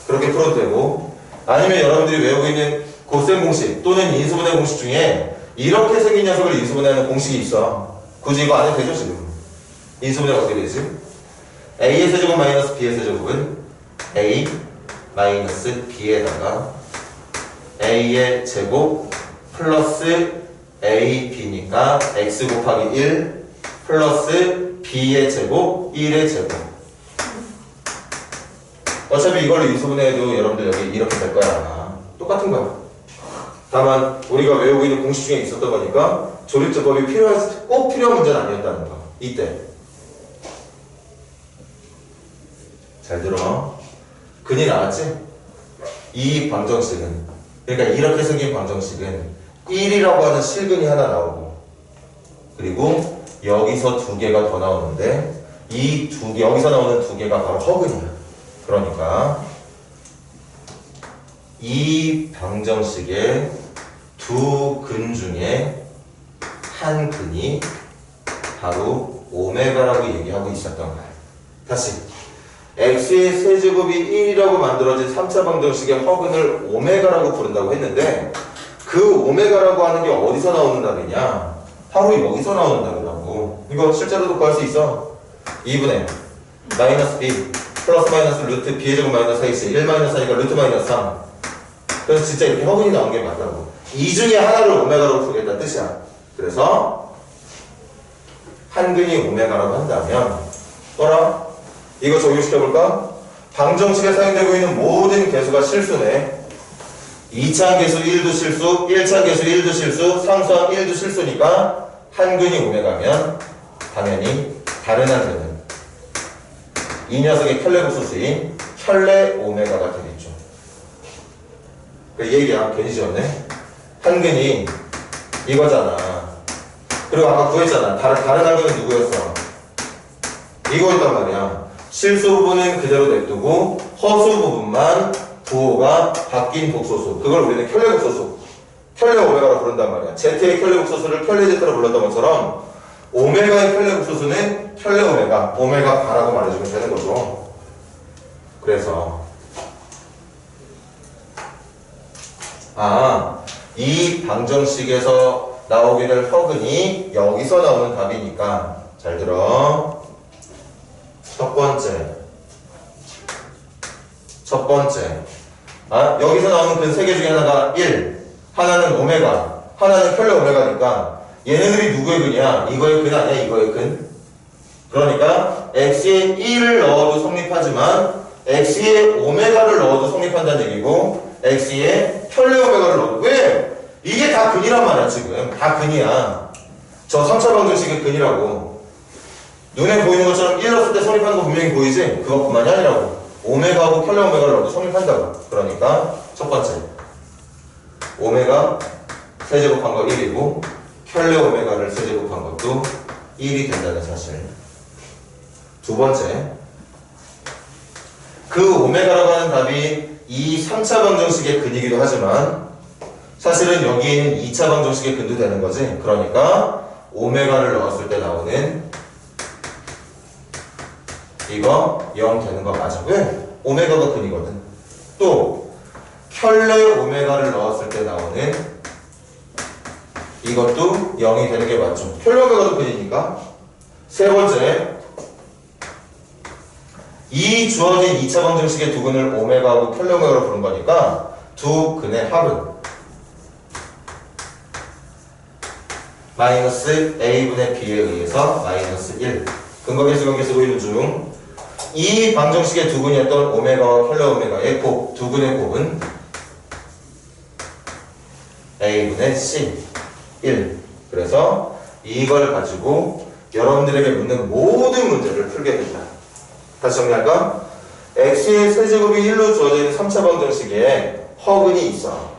그렇게 풀어도 되고, 아니면 여러분들이 외우고 있는 고셈 공식 또는 인수분해 공식 중에 이렇게 생긴 녀석을 인수분해하는 공식이 있어. 굳이 이거 안 해도 되죠 지금. 인수분해가 어떻게 되지? a의 세제곱 마이너스 b의 세제곱은 a 마이너스 b에다가 a의 제곱 플러스 ab니까 x 곱하기 1 플러스 b의 제곱 1의 제곱. 어차피 이걸로 인수분해해도 여러분들 여기 이렇게 될 거야. 똑같은 거야. 다만 우리가 외우고 있는 공식 중에 있었던 거니까 조립제법이 꼭 필요한 문제는 아니었다는 거. 이때 잘 들어. 근이 나왔지? 이 방정식은, 그러니까 이렇게 생긴 방정식은 1이라고 하는 실근이 하나 나오고, 그리고 여기서 두 개가 더 나오는데 이 두 개, 여기서 나오는 두 개가 바로 허근이야. 그러니까 이 방정식의 두 근 중에 한 근이 바로 오메가라고 얘기하고 있었던 거야. 다시 x의 세제곱이 1이라고 만들어진 3차 방정식의 허근을 오메가라고 부른다고 했는데, 그 오메가라고 하는 게 어디서 나오는 답이냐? 바로 여기서 나오는 답이라고. 이거 실제로도 구할 수 있어. 2분의 마이너스 b 플러스 마이너스 루트 b의 제곱 마이너스 ax 1 마이너스 하니까 루트 마이너스 3. 그래서 진짜 이렇게 허근이 나온 게 맞다고. 이 중에 하나를 오메가라고 부르겠다는 뜻이야. 그래서 한 근이 오메가라고 한다면 뭐라? 이거 적용시켜볼까? 방정식에 사용되고 있는 모든 개수가 실수네. 2차 개수 1도 실수, 1차 개수 1도 실수, 상수항 1도 실수니까 한 근이 오메가면 당연히 다른 한 근은 이 녀석의 켤레국수수인 켤레 오메가가 되겠죠. 그 얘기야 괜히 지었네. 한 근이 이거잖아. 그리고 아까 구했잖아. 다른 한 근은 누구였어? 이거였단 말이야. 실수 부분은 그대로 냅두고 허수 부분만 부호가 바뀐 복소수, 그걸 우리는 켤레국소수, 켤레 오메가로 부른단 말이야. Z의 켤레국소수를 켤레 Z로 불렀던 것처럼 오메가의 켤레국소수는 켤레 오메가, 오메가 바라고 말해주면 되는 거죠. 그래서 이 방정식에서 나오게 될 허근이 여기서 나오는 답이니까 잘 들어. 첫 번째. 여기서 나오는 근 세 개 중에 하나가 1, 하나는 오메가, 하나는 켤레 오메가니까 얘네들이 누구의 근이야? 이거의 근 아니야? 이거의 근? 그러니까 x에 1을 넣어도 성립하지만 x에 오메가를 넣어도 성립한다는 얘기고, x에 켤레 오메가를 넣어도. 왜? 이게 다 근이란 말이야. 지금 다 근이야. 저 3차 방정식의 근이라고. 눈에 보이는 것처럼 1 넣었을 때 성립하는 거 분명히 보이지? 그것뿐만이 아니라고. 오메가하고 켤레 오메가를 넣어도 성립한다고. 그러니까 첫 번째, 오메가 세제곱한 거 1이고 켤레 오메가를 세제곱한 것도 1이 된다는 사실. 두 번째, 그 오메가라고 하는 답이 이 3차 방정식의 근이기도 하지만 사실은 여기에는 2차 방정식의 근도 되는 거지. 그러니까 오메가를 넣었을 때 나오는 이거 0 되는 거 맞아. 왜? 오메가가 근이거든. 또 켤레 오메가를 넣었을 때 나오는 이것도 0이 되는 게 맞죠. 켤레 오메가도 근이니까. 세 번째, 이 주어진 2차 방정식의 두 근을 오메가하고 켤레 오메가로 부른 거니까 두 근의 합은 마이너스 a분의 b에 의해서 마이너스 1. 근거계수 관계수 보이는 중 이 방정식의 두 근이었던 오메가와 켤레 오메가의 곱, 두 근의 곱은 a분의 c 1. 그래서 이걸 가지고 여러분들에게 묻는 모든 문제를 풀게 됩니다. 다시 정리할까? x의 세제곱이 1로 주어져 있는 3차 방정식에 허근이 있어.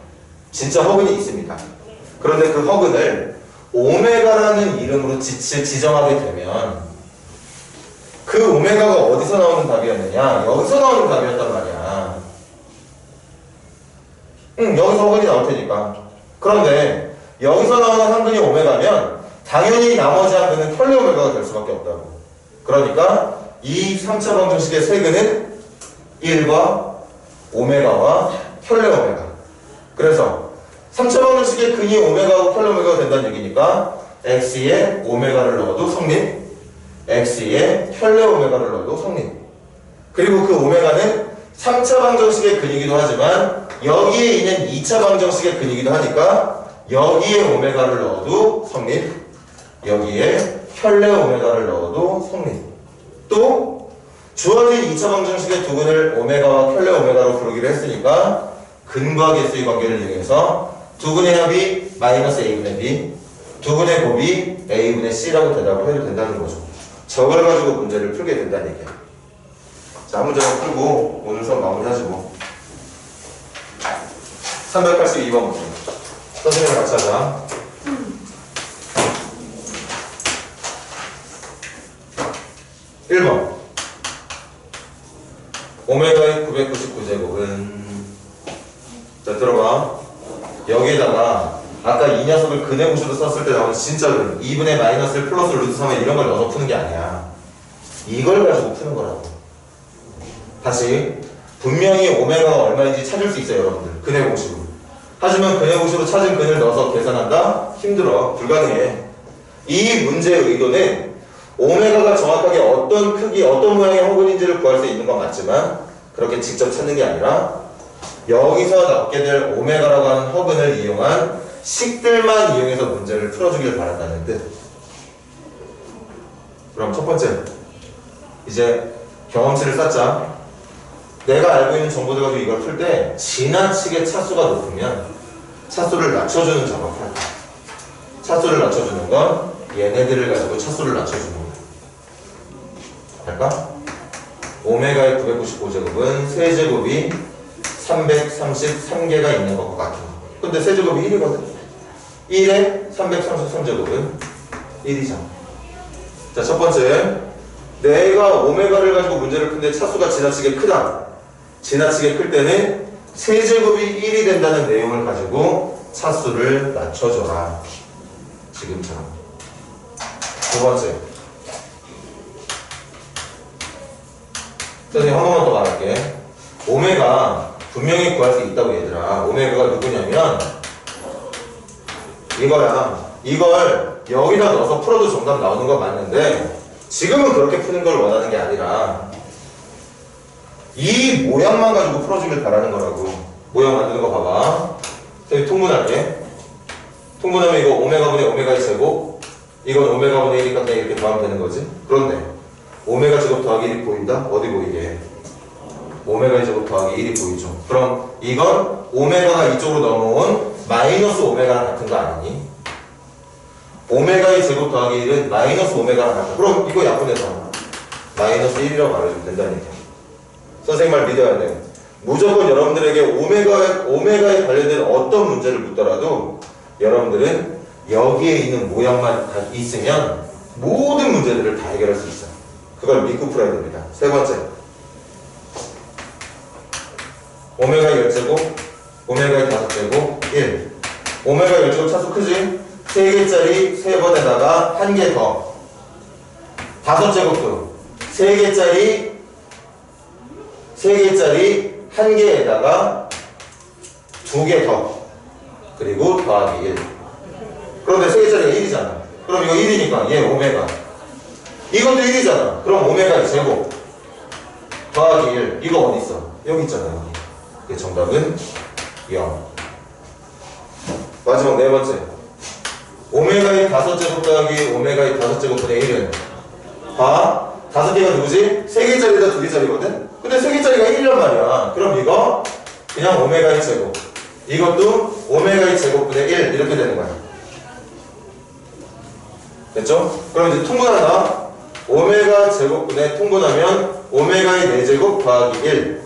진짜 허근이 있습니다. 그런데 그 허근을 오메가라는 이름으로 지정하게 되면 그 오메가가 어디서 나오는 답이었느냐? 여기서 나오는 답이었단 말이야. 여기서 한근이 나올 테니까. 그런데 여기서 나오는 한근이 오메가면 당연히 나머지 한근은 혈례 오메가가 될 수밖에 없다고. 그러니까 이 3차 방정식의 세근은 1과 오메가와 혈례 오메가. 그래서 3차 방정식의 근이 오메가하고 혈례 오메가가 된다는 얘기니까 x에 오메가를 넣어도 성립, x에 혈례 오메가를 넣어도 성립. 그리고 그 오메가는 3차 방정식의 근이기도 하지만 여기에 있는 2차 방정식의 근이기도 하니까 여기에 오메가를 넣어도 성립, 여기에 혈례 오메가를 넣어도 성립. 또 주어진 2차 방정식의 두 근을 오메가와 혈례 오메가로 부르기로 했으니까 근과 개수의 관계를 이용해서 두 근의 합이 마이너스 a분의 b, 두 근의 곱이 a분의 c라고 대답을 해도 된다는 거죠. 저걸 가지고 문제를 풀게 된다는 얘기야. 자, 한 문제만 풀고 오늘 수업 마무리하지 뭐. 382번 문제. 선생님이랑 같이 하자. 1번. 오메가의 999제곱은 자, 들어봐. 여기에다가 아까 이 녀석을 근의 구조로 썼을 때 나오는 진짜 근 2분의 마이너스 플러스 루트 3에 이런 걸 넣어서 푸는 게 아니야. 이걸 가지고 푸는 거라고. 다시 분명히 오메가가 얼마인지 찾을 수 있어요, 여러분들. 근의 공식으로. 하지만 근의 공식으로 찾은 근을 넣어서 계산한다? 힘들어. 불가능해. 이 문제의 의도는 오메가가 정확하게 어떤 크기, 어떤 모양의 허근인지를 구할 수 있는 건 맞지만 그렇게 직접 찾는 게 아니라 여기서 넣게 될 오메가라고 하는 허근을 이용한 식들만 이용해서 문제를 풀어주길 바란다는 뜻. 그럼 첫 번째, 이제 경험치를 쌓자. 내가 알고 있는 정보들 가지고 이걸 풀 때 지나치게 차수가 높으면 차수를 낮춰주는 작업을 할까. 차수를 낮춰주는 건 얘네들을 가지고 차수를 낮춰주는 거야. 할까? 오메가의 999제곱은 세제곱이 333개가 있는 것과 같은 거. 근데 세제곱이 1이거든. 1에 333제곱은 1이잖아. 자, 첫 번째. 내가 오메가를 가지고 문제를 푸는데 차수가 지나치게 크다. 지나치게 클 때는 세제곱이 1이 된다는 내용을 가지고 차수를 낮춰줘라. 지금처럼. 두 번째. 선생님 한 번만 더 말할게. 오메가 분명히 구할 수 있다고 얘들아. 오메가가 누구냐면 이거야. 이걸 여기다 넣어서 풀어도 정답 나오는 건 맞는데 지금은 그렇게 푸는 걸 원하는 게 아니라 이 모양만 가지고 풀어주길 바라는 거라고. 모양 만드는 거 봐봐. 선생님 통분할게. 통분하면 이거 오메가분의 오메가의 제곱, 이건 오메가분의 1이니까 그냥 이렇게 더하면 되는 거지. 그런데 오메가 제곱 더하기 1이 보인다? 어디 보이게? 오메가의 제곱 더하기 1이 보이죠. 그럼 이건 오메가가 이쪽으로 넘어온 마이너스 오메가랑 같은 거 아니니? 오메가의 제곱 더하기 1은 마이너스 오메가랑 같다. 그럼 이거 약분해서 마이너스 1이라고 말해주면 된다는 얘기야. 선생님 말 믿어야 돼. 무조건 여러분들에게 오메가에 관련된 어떤 문제를 묻더라도 여러분들은 여기에 있는 모양만 있으면 모든 문제들을 다 해결할 수 있어. 그걸 믿고 풀어야 됩니다. 세 번째. 오메가의 10제곱, 오메가의 5제곱, 1. 오메가의 10제곱 차수 크지? 3개짜리 3번에다가 1개 더. 5제곱도 3개짜리 1개에다가 2개 더. 그리고 더하기 1. 그런데 3개짜리가 1이잖아. 그럼 이거 1이니까 얘 오메가. 이것도 1이잖아. 그럼 오메가의 제곱 더하기 1. 이거 어디 있어? 여기 있잖아. 여기. 정답은 0. 마지막 네 번째. 오메가의 5제곱 더하기 오메가의 5제곱분의 1은 봐. 5개가 누구지? 3개짜리다 2개짜리거든? 근데 3개짜리가 1이란 말이야. 그럼 이거 그냥 오메가의 제곱. 이것도 오메가의 제곱분의 1 이렇게 되는 거야. 됐죠? 그럼 이제 통분하다. 오메가 제곱분의 통분하면 오메가의 4제곱 더하기 1.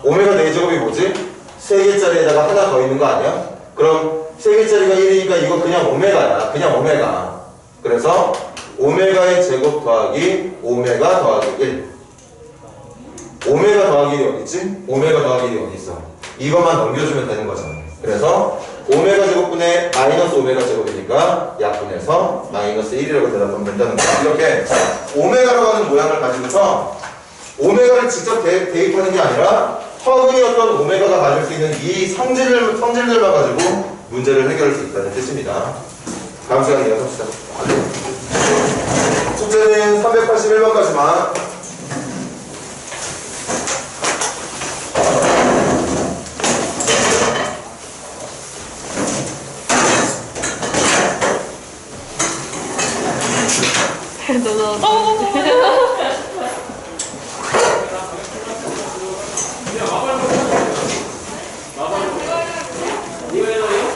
오메가 4제곱이 뭐지? 3개짜리에다가 하나 더 있는 거 아니야? 그럼 3개짜리가 1이니까 이거 그냥 오메가야. 그냥 오메가. 그래서 오메가의 제곱 더하기 오메가 더하기 1. 오메가 더하기 1이 어딨지? 오메가 더하기 1이 어딨어? 이것만 넘겨주면 되는 거잖아. 그래서 오메가 제곱분의 마이너스 오메가 제곱이니까 약분해서 마이너스 1이라고 대답하면 된다는 거야. 이렇게 오메가라고 하는 모양을 가지고서 오메가를 직접 대입하는 게 아니라 허근이 어떤 오메가가 가질 수 있는 이 성질들만 가지고 문제를 해결할 수 있다는 뜻입니다. 다음 시간에 이어갑시다. 숙제는 381번까지만. 너무